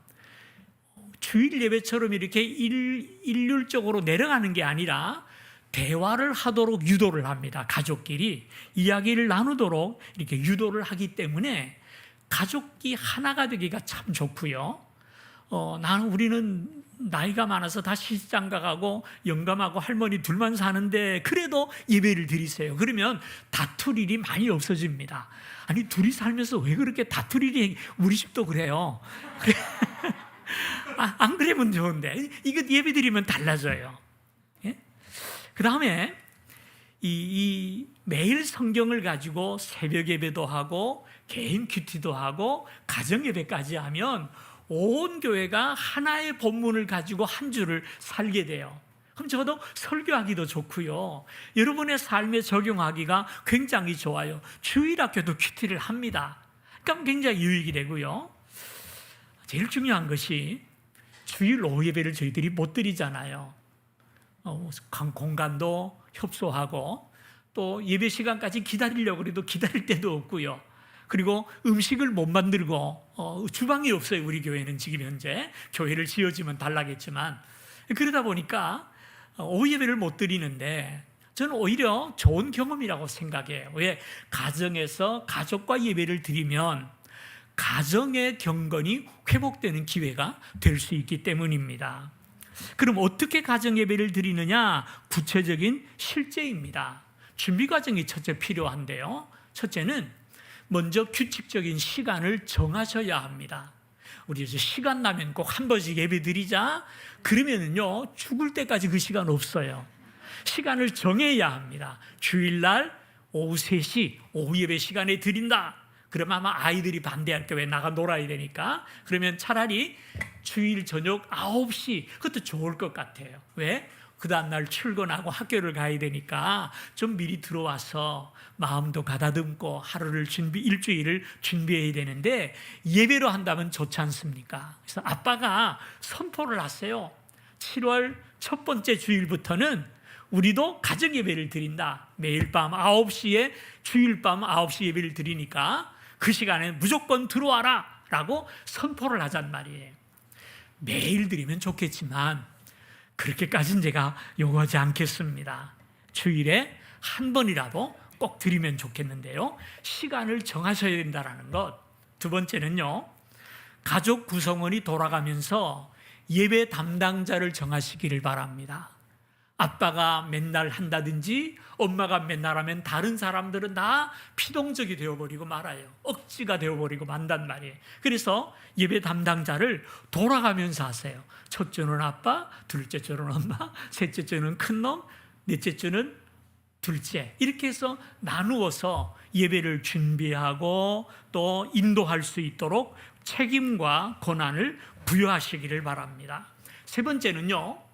주일 예배처럼 이렇게 일률적으로 내려가는 게 아니라 대화를 하도록 유도를 합니다. 가족끼리 이야기를 나누도록 이렇게 유도를 하기 때문에 가족이 하나가 되기가 참 좋고요. 우리는 나이가 많아서 다 시집장가 가고 영감하고 할머니 둘만 사는데 그래도 예배를 드리세요. 그러면 다툴 일이 많이 없어집니다. 아니 둘이 살면서 왜 그렇게 다툴 일이, 우리 집도 그래요. 안 그러면 좋은데 이거 예배 드리면 달라져요. 예? 그 다음에 이 매일 성경을 가지고 새벽 예배도 하고 개인 큐티도 하고 가정 예배까지 하면 온 교회가 하나의 본문을 가지고 한 주를 살게 돼요. 그럼 저도 설교하기도 좋고요. 여러분의 삶에 적용하기가 굉장히 좋아요. 주일학교도 큐티를 합니다. 그러니까 굉장히 유익이 되고요. 제일 중요한 것이 주일 오후 예배를 저희들이 못 드리잖아요. 공간도 협소하고 또 예배 시간까지 기다리려고 해도 기다릴 데도 없고요. 그리고 음식을 못 만들고 주방이 없어요. 우리 교회는 지금 현재 교회를 지어지면 달라겠지만 그러다 보니까 오후 예배를 못 드리는데 저는 오히려 좋은 경험이라고 생각해요. 왜? 가정에서 가족과 예배를 드리면 가정의 경건이 회복되는 기회가 될 수 있기 때문입니다. 그럼 어떻게 가정 예배를 드리느냐? 구체적인 실제입니다. 준비 과정이 첫째 필요한데요. 첫째는 먼저 규칙적인 시간을 정하셔야 합니다. 우리 이제 시간 나면 꼭 한 번씩 예배 드리자 그러면은요 죽을 때까지 그 시간 없어요. 시간을 정해야 합니다. 주일날 오후 3시 오후 예배 시간에 드린다. 그러면 아마 아이들이 반대할 때 왜 나가 놀아야 되니까. 그러면 차라리 주일 저녁 9시 그것도 좋을 것 같아요. 왜? 그 다음날 출근하고 학교를 가야 되니까 좀 미리 들어와서 마음도 가다듬고 하루를 일주일을 준비해야 되는데 예배로 한다면 좋지 않습니까? 그래서 아빠가 선포를 하세요. 7월 첫 번째 주일부터는 우리도 가정 예배를 드린다. 매일 밤 9시에 주일 밤 9시 예배를 드리니까 그 시간에 무조건 들어와라 라고 선포를 하잔 말이에요. 매일 드리면 좋겠지만 그렇게까지는 제가 요구하지 않겠습니다. 주일에 한 번이라도 꼭 드리면 좋겠는데요. 시간을 정하셔야 된다는 것. 두 번째는요. 가족 구성원이 돌아가면서 예배 담당자를 정하시기를 바랍니다. 아빠가 맨날 한다든지 엄마가 맨날 하면 다른 사람들은 다 피동적이 되어버리고 말아요. 억지가 되어버리고 만단 말이에요. 그래서 예배 담당자를 돌아가면서 하세요. 첫째 주는 아빠, 둘째 주는 엄마, 셋째 주는 큰놈, 넷째 주는 둘째. 이렇게 해서 나누어서 예배를 준비하고 또 인도할 수 있도록 책임과 권한을 부여하시기를 바랍니다. 세 번째는요.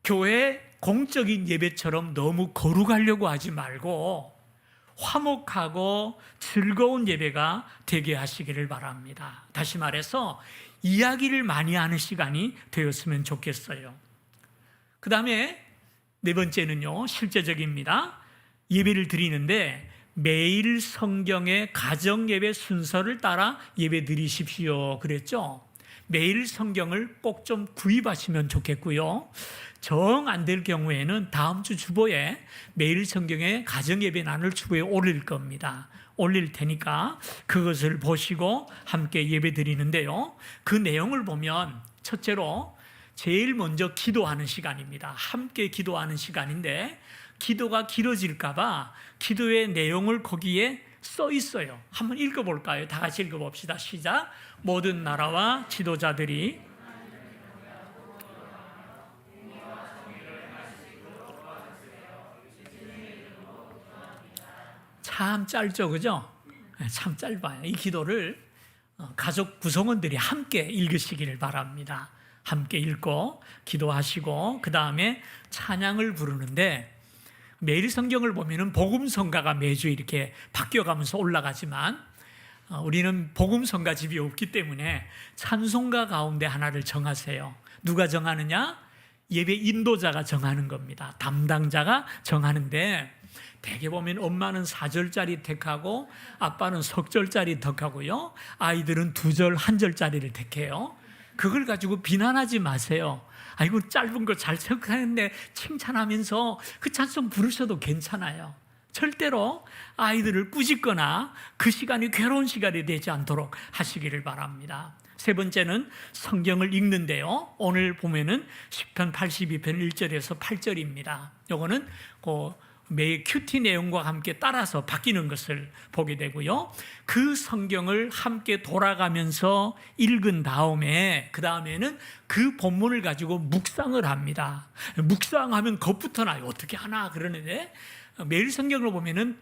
교회 공적인 예배처럼 너무 거룩하려고 하지 말고 화목하고 즐거운 예배가 되게 하시기를 바랍니다. 다시 말해서 이야기를 많이 하는 시간이 되었으면 좋겠어요. 그 다음에 네 번째는요, 실제적입니다. 예배를 드리는데 매일 성경의 가정 예배 순서를 따라 예배 드리십시오. 그랬죠? 매일 성경을 꼭 좀 구입하시면 좋겠고요. 정 안 될 경우에는 다음 주 주보에 매일 성경의 가정 예배란을 주보에 올릴 겁니다. 올릴 테니까 그것을 보시고 함께 예배 드리는데요. 그 내용을 보면 첫째로 제일 먼저 기도하는 시간입니다. 함께 기도하는 시간인데 기도가 길어질까 봐 기도의 내용을 거기에 써 있어요. 한번 읽어볼까요? 다 같이 읽어봅시다. 시작. 모든 나라와 지도자들이 참 짧죠, 그죠? 참 짧아요. 이 기도를 가족 구성원들이 함께 읽으시기를 바랍니다. 함께 읽고 기도하시고 그 다음에 찬양을 부르는데 매일 성경을 보면은 복음성가가 매주 이렇게 바뀌어가면서 올라가지만 우리는 복음성가 집이 없기 때문에 찬송가 가운데 하나를 정하세요. 누가 정하느냐? 예배 인도자가 정하는 겁니다. 담당자가 정하는데 대개 보면 엄마는 4절짜리 택하고 아빠는 석절짜리 택하고요. 아이들은 2절, 1절짜리를 택해요. 그걸 가지고 비난하지 마세요. 아이고 짧은 거 잘 생각하는데 칭찬하면서 그 찬송 부르셔도 괜찮아요. 절대로 아이들을 꾸짖거나 그 시간이 괴로운 시간이 되지 않도록 하시기를 바랍니다. 세 번째는 성경을 읽는데요. 오늘 보면은 시편 82편 1절에서 8절입니다. 요거는 매일 큐티 내용과 함께 따라서 바뀌는 것을 보게 되고요. 그 성경을 함께 돌아가면서 읽은 다음에 그 다음에는 그 본문을 가지고 묵상을 합니다. 묵상하면 겁부터 나요. 어떻게 하나 그러는데 매일 성경을 보면은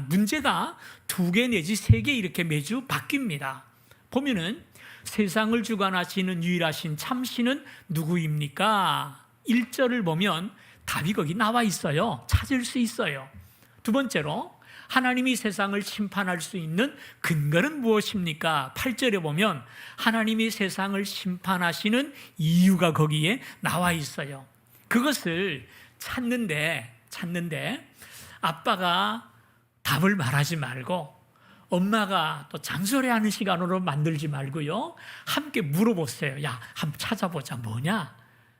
문제가 2개 내지 3개 이렇게 매주 바뀝니다. 보면은 세상을 주관하시는 유일하신 참신은 누구입니까? 1절을 보면 답이 거기 나와 있어요. 찾을 수 있어요. 두 번째로 하나님이 세상을 심판할 수 있는 근거는 무엇입니까? 8절에 보면 하나님이 세상을 심판하시는 이유가 거기에 나와 있어요. 그것을 찾는데 아빠가 답을 말하지 말고 엄마가 또 잔소리하는 시간으로 만들지 말고요. 함께 물어보세요. 야, 한번 찾아보자. 뭐냐?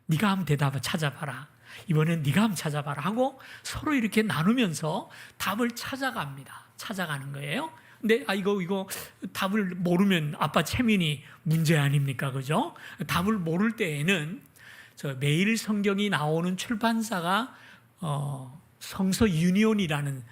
네가 한번 대답을 찾아봐라. 이번엔 네가 한번 찾아봐라 하고 서로 이렇게 나누면서 답을 찾아가는 거예요. 근데 이거 답을 모르면 아빠 채민이 문제 아닙니까? 그죠? 답을 모를 때에는 매일 성경이 나오는 출판사가 성서 유니온이라는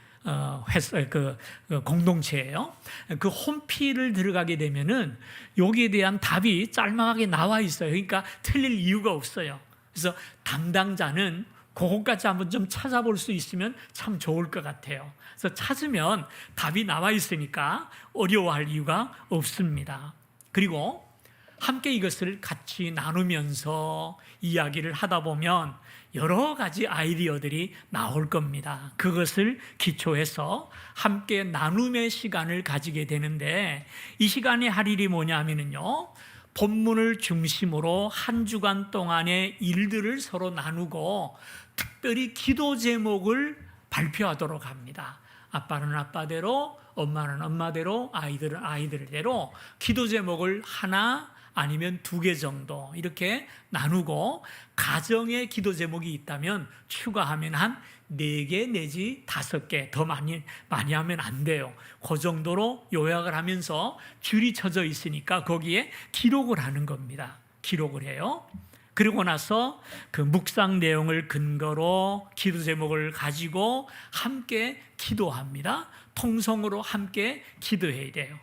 공동체예요. 그 홈피를 들어가게 되면은 여기에 대한 답이 짤막하게 나와 있어요. 그러니까 틀릴 이유가 없어요. 그래서 담당자는 그것까지 한번 좀 찾아볼 수 있으면 참 좋을 것 같아요. 그래서 찾으면 답이 나와 있으니까 어려워할 이유가 없습니다. 그리고 함께 이것을 같이 나누면서 이야기를 하다 보면 여러 가지 아이디어들이 나올 겁니다. 그것을 기초해서 함께 나눔의 시간을 가지게 되는데 이 시간에 할 일이 뭐냐면요. 본문을 중심으로 한 주간 동안의 일들을 서로 나누고 특별히 기도 제목을 발표하도록 합니다. 아빠는 아빠대로, 엄마는 엄마대로, 아이들은 아이들대로 기도 제목을 하나 아니면 2개 정도 이렇게 나누고 가정의 기도 제목이 있다면 추가하면 한 4개 내지 5개 더 많이 하면 안 돼요. 그 정도로 요약을 하면서 줄이 쳐져 있으니까 거기에 기록을 하는 겁니다. 기록을 해요. 그리고 나서 그 묵상 내용을 근거로 기도 제목을 가지고 함께 기도합니다. 통성으로 함께 기도해야 돼요.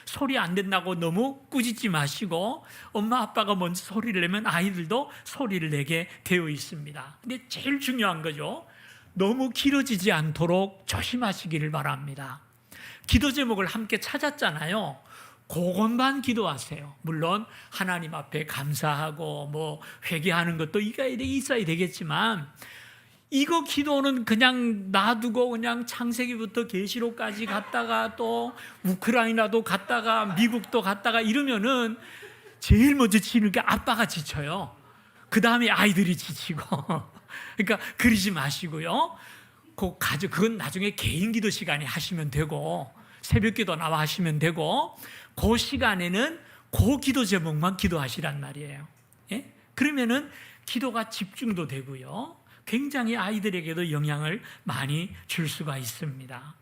소리 안 된다고 너무 꾸짖지 마시고 엄마 아빠가 먼저 소리를 내면 아이들도 소리를 내게 되어 있습니다. 근데 제일 중요한 거죠. 너무 길어지지 않도록 조심하시기를 바랍니다. 기도 제목을 함께 찾았잖아요. 그것만 기도하세요. 물론 하나님 앞에 감사하고 회개하는 것도 있어야 되겠지만 이거 기도는 그냥 놔두고 그냥 창세기부터 계시록까지 갔다가 또 우크라이나도 갔다가 미국도 갔다가 이러면은 제일 먼저 지치는 게 아빠가 지쳐요. 그 다음에 아이들이 지치고. 그러니까 그러지 마시고요. 그건 나중에 개인 기도 시간에 하시면 되고 새벽 기도 나와 하시면 되고 그 시간에는 그 기도 제목만 기도하시란 말이에요. 그러면은 기도가 집중도 되고요. 굉장히 아이들에게도 영향을 많이 줄 수가 있습니다.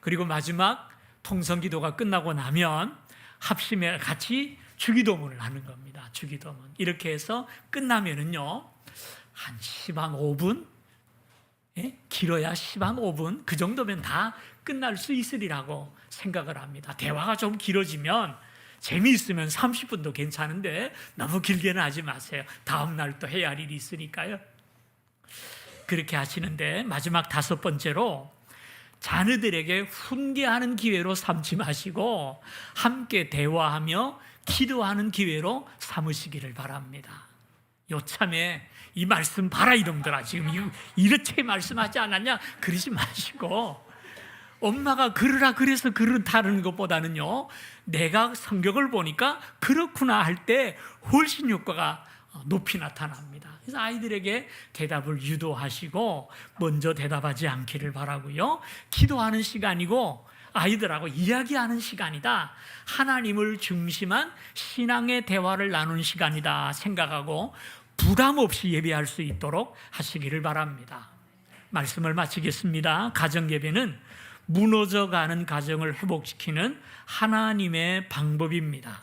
그리고 마지막 통성기도가 끝나고 나면 합심해 같이 주기도문을 하는 겁니다. 주기도문. 이렇게 해서 끝나면은요, 한 10한 5분? 길어야 10한 5분? 그 정도면 다 끝날 수 있으리라고 생각을 합니다. 대화가 좀 길어지면 재미있으면 30분도 괜찮은데 너무 길게는 하지 마세요. 다음 날 또 해야 할 일이 있으니까요. 그렇게 하시는데 마지막 5번째로 자녀들에게 훈계하는 기회로 삼지 마시고 함께 대화하며 기도하는 기회로 삼으시기를 바랍니다. 요참에 이 말씀 봐라 이놈들아 지금 이렇게 말씀하지 않았냐 그러지 마시고 엄마가 그러라 그래서 그렇다는 것보다는요 내가 성경을 보니까 그렇구나 할 때 훨씬 효과가 높이 나타납니다. 그래서 아이들에게 대답을 유도하시고 먼저 대답하지 않기를 바라고요. 기도하는 시간이고 아이들하고 이야기하는 시간이다. 하나님을 중심한 신앙의 대화를 나누는 시간이다 생각하고 부담 없이 예배할 수 있도록 하시기를 바랍니다. 말씀을 마치겠습니다. 가정 예배는 무너져가는 가정을 회복시키는 하나님의 방법입니다.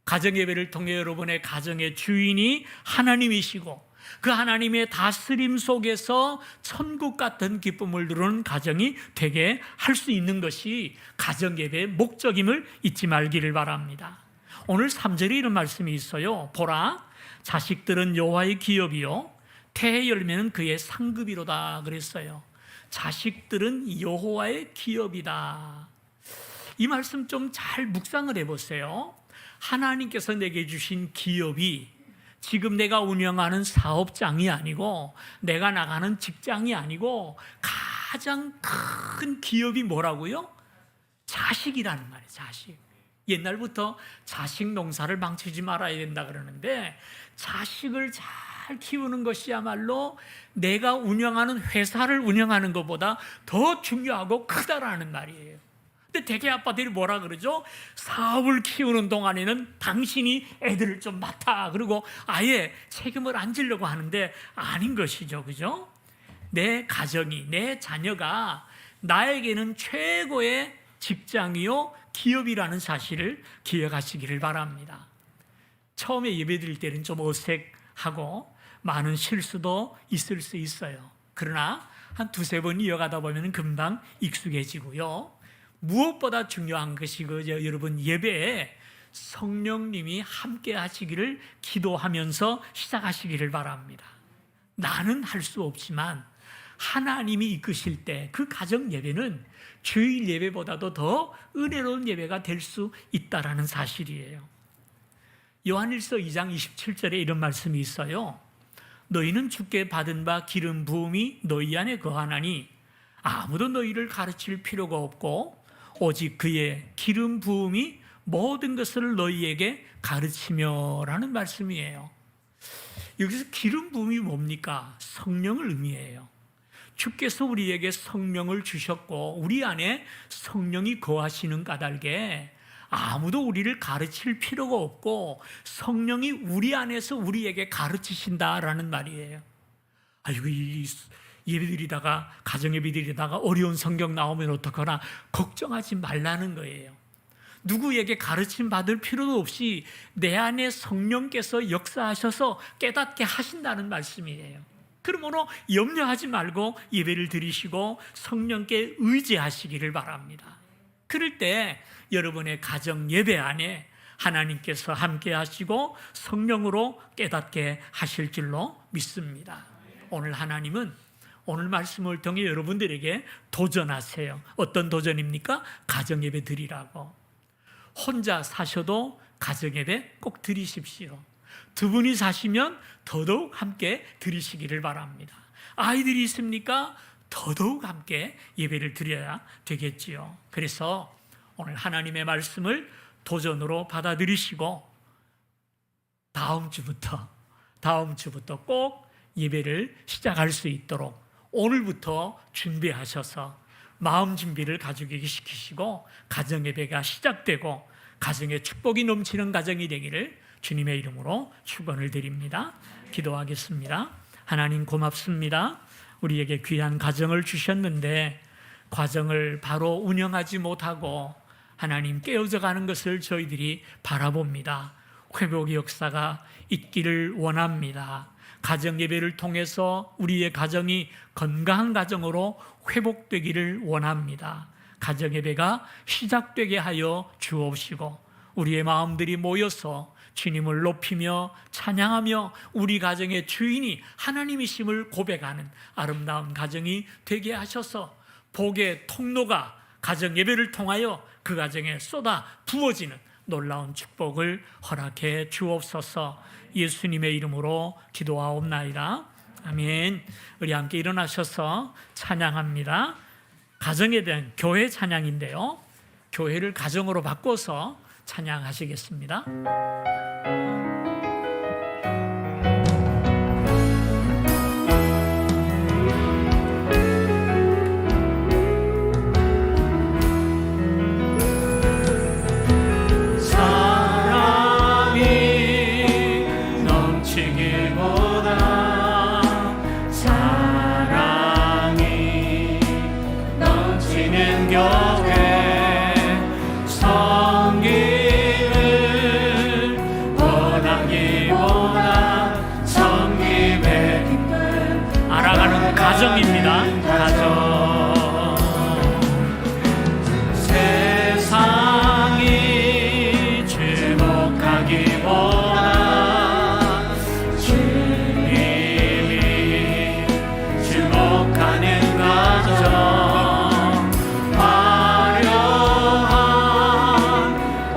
가정 예배를 통해 여러분의 가정의 주인이 하나님이시고 그 하나님의 다스림 속에서 천국 같은 기쁨을 누리는 가정이 되게 할 수 있는 것이 가정 예배의 목적임을 잊지 말기를 바랍니다. 오늘 3절에 이런 말씀이 있어요. 보라, 자식들은 여호와의 기업이요 태의 열매는 그의 상급이로다 그랬어요. 자식들은 여호와의 기업이다. 이 말씀 좀 잘 묵상을 해보세요. 하나님께서 내게 주신 기업이 지금 내가 운영하는 사업장이 아니고 내가 나가는 직장이 아니고 가장 큰 기업이 뭐라고요? 자식이라는 말이에요. 자식. 옛날부터 자식 농사를 망치지 말아야 된다 그러는데 자식을 잘 키우는 것이야말로 내가 운영하는 회사를 운영하는 것보다 더 중요하고 크다라는 말이에요. 근데 대개 아빠들이 뭐라 그러죠? 사업을 키우는 동안에는 당신이 애들을 좀 맡아. 그리고 아예 책임을 안 지려고 하는데 아닌 것이죠. 그죠? 내 가정이, 내 자녀가 나에게는 최고의 직장이요 기업이라는 사실을 기억하시기를 바랍니다. 처음에 예배 드릴 때는 좀 어색하고 많은 실수도 있을 수 있어요. 그러나 한 두세 번 이어가다 보면 금방 익숙해지고요. 무엇보다 중요한 것이 여러분 예배에 성령님이 함께 하시기를 기도하면서 시작하시기를 바랍니다. 나는 할 수 없지만 하나님이 이끄실 때 그 가정 예배는 주일 예배보다도 더 은혜로운 예배가 될 수 있다라는 사실이에요. 요한일서 2장 27절에 이런 말씀이 있어요. 너희는 주께 받은 바 기름 부음이 너희 안에 거하나니 아무도 너희를 가르칠 필요가 없고 오직 그의 기름 부음이 모든 것을 너희에게 가르치며라는 말씀이에요. 여기서 기름 부음이 뭡니까? 성령을 의미해요. 주께서 우리에게 성령을 주셨고 우리 안에 성령이 거하시는 까닭에 아무도 우리를 가르칠 필요가 없고 성령이 우리 안에서 우리에게 가르치신다라는 말이에요. 아이고 예배드리다가 가정예배드리다가 어려운 성경 나오면 어떡하나 걱정하지 말라는 거예요. 누구에게 가르침 받을 필요도 없이 내 안에 성령께서 역사하셔서 깨닫게 하신다는 말씀이에요. 그러므로 염려하지 말고 예배를 드리시고 성령께 의지하시기를 바랍니다. 그럴 때 여러분의 가정 예배 안에 하나님께서 함께 하시고 성령으로 깨닫게 하실 줄로 믿습니다. 오늘 하나님은 오늘 말씀을 통해 여러분들에게 도전하세요. 어떤 도전입니까? 가정 예배 드리라고. 혼자 사셔도 가정 예배 꼭 드리십시오. 두 분이 사시면 더더욱 함께 드리시기를 바랍니다. 아이들이 있습니까? 더더욱 함께 예배를 드려야 되겠지요. 그래서 오늘 하나님의 말씀을 도전으로 받아들이시고 다음 주부터 꼭 예배를 시작할 수 있도록 오늘부터 준비하셔서 마음 준비를 가지고 시키시고 가정 예배가 시작되고 가정에 축복이 넘치는 가정이 되기를 주님의 이름으로 축원을 드립니다. 기도하겠습니다. 하나님 고맙습니다. 우리에게 귀한 가정을 주셨는데 과정을 바로 운영하지 못하고 하나님 깨어져 가는 것을 저희들이 바라봅니다. 회복의 역사가 있기를 원합니다. 가정 예배를 통해서 우리의 가정이 건강한 가정으로 회복되기를 원합니다. 가정 예배가 시작되게 하여 주옵시고 우리의 마음들이 모여서 주님을 높이며 찬양하며 우리 가정의 주인이 하나님이심을 고백하는 아름다운 가정이 되게 하셔서 복의 통로가 가정 예배를 통하여 그 가정에 쏟아 부어지는 놀라운 축복을 허락해 주옵소서. 예수님의 이름으로 기도하옵나이다. 아멘. 우리 함께 일어나셔서 찬양합니다. 가정에 대한 교회 찬양인데요. 교회를 가정으로 바꿔서 찬양하시겠습니다. 가정입니다. 가정. 세상이 주목하기보다 주님이 주목하는 가정, 화려한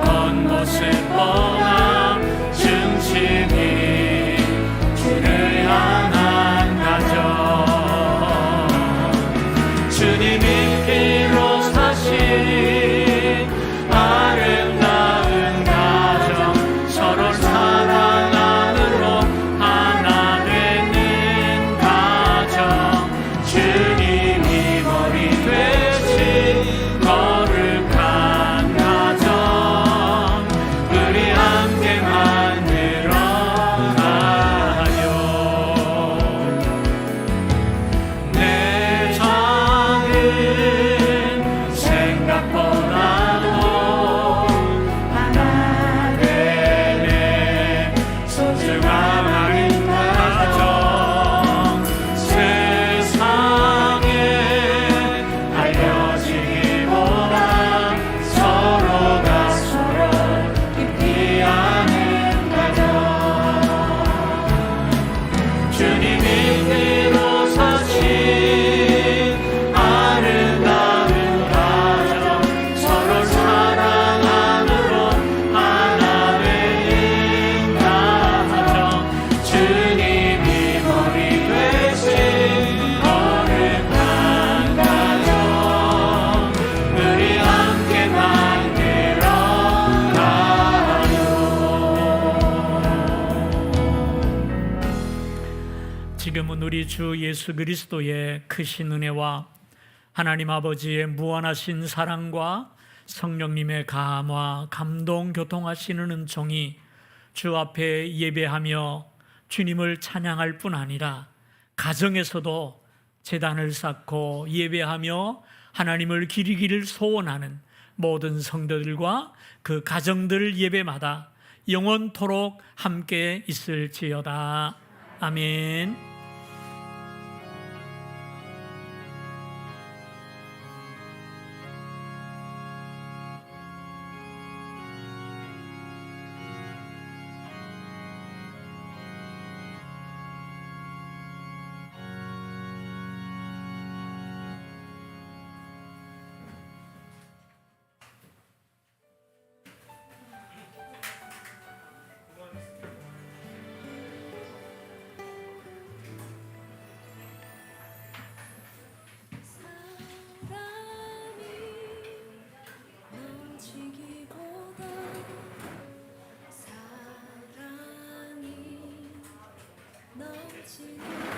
겉모습보다 중심이 주를 향한 가정, 주님이 피로 사신 아름다운 가정, 서로 사랑함으로 하나 되는 가정, 주님이 머리 되신 거룩한 가정, 우리 함께 만들어 가요. 내 작은 생각보다도 하나 되네 소중한 가정, 세상에 알려지기보다 서로가 서로 깊이 아는 가정, 주님이 피로 사신 아름다운 가정, 서로 사랑함으로 하나 되는 가정, 주님이 머리 되신 거룩한 가정, 우리 함께 만들어 가요. 지금은 우리 주 예수 그리스도의 크신 은혜와 하나님 아버지의 무한하신 사랑과 성령님의 감화, 감동, 교통하시는 은총이 주 앞에 예배하며 주님을 찬양할 뿐 아니라 가정에서도 제단을 쌓고 예배하며 하나님을 기리기를 소원하는 모든 성도들과 그 가정들 예배마다 영원토록 함께 있을지어다. 아멘. 넘치기보다 사랑이 넘치는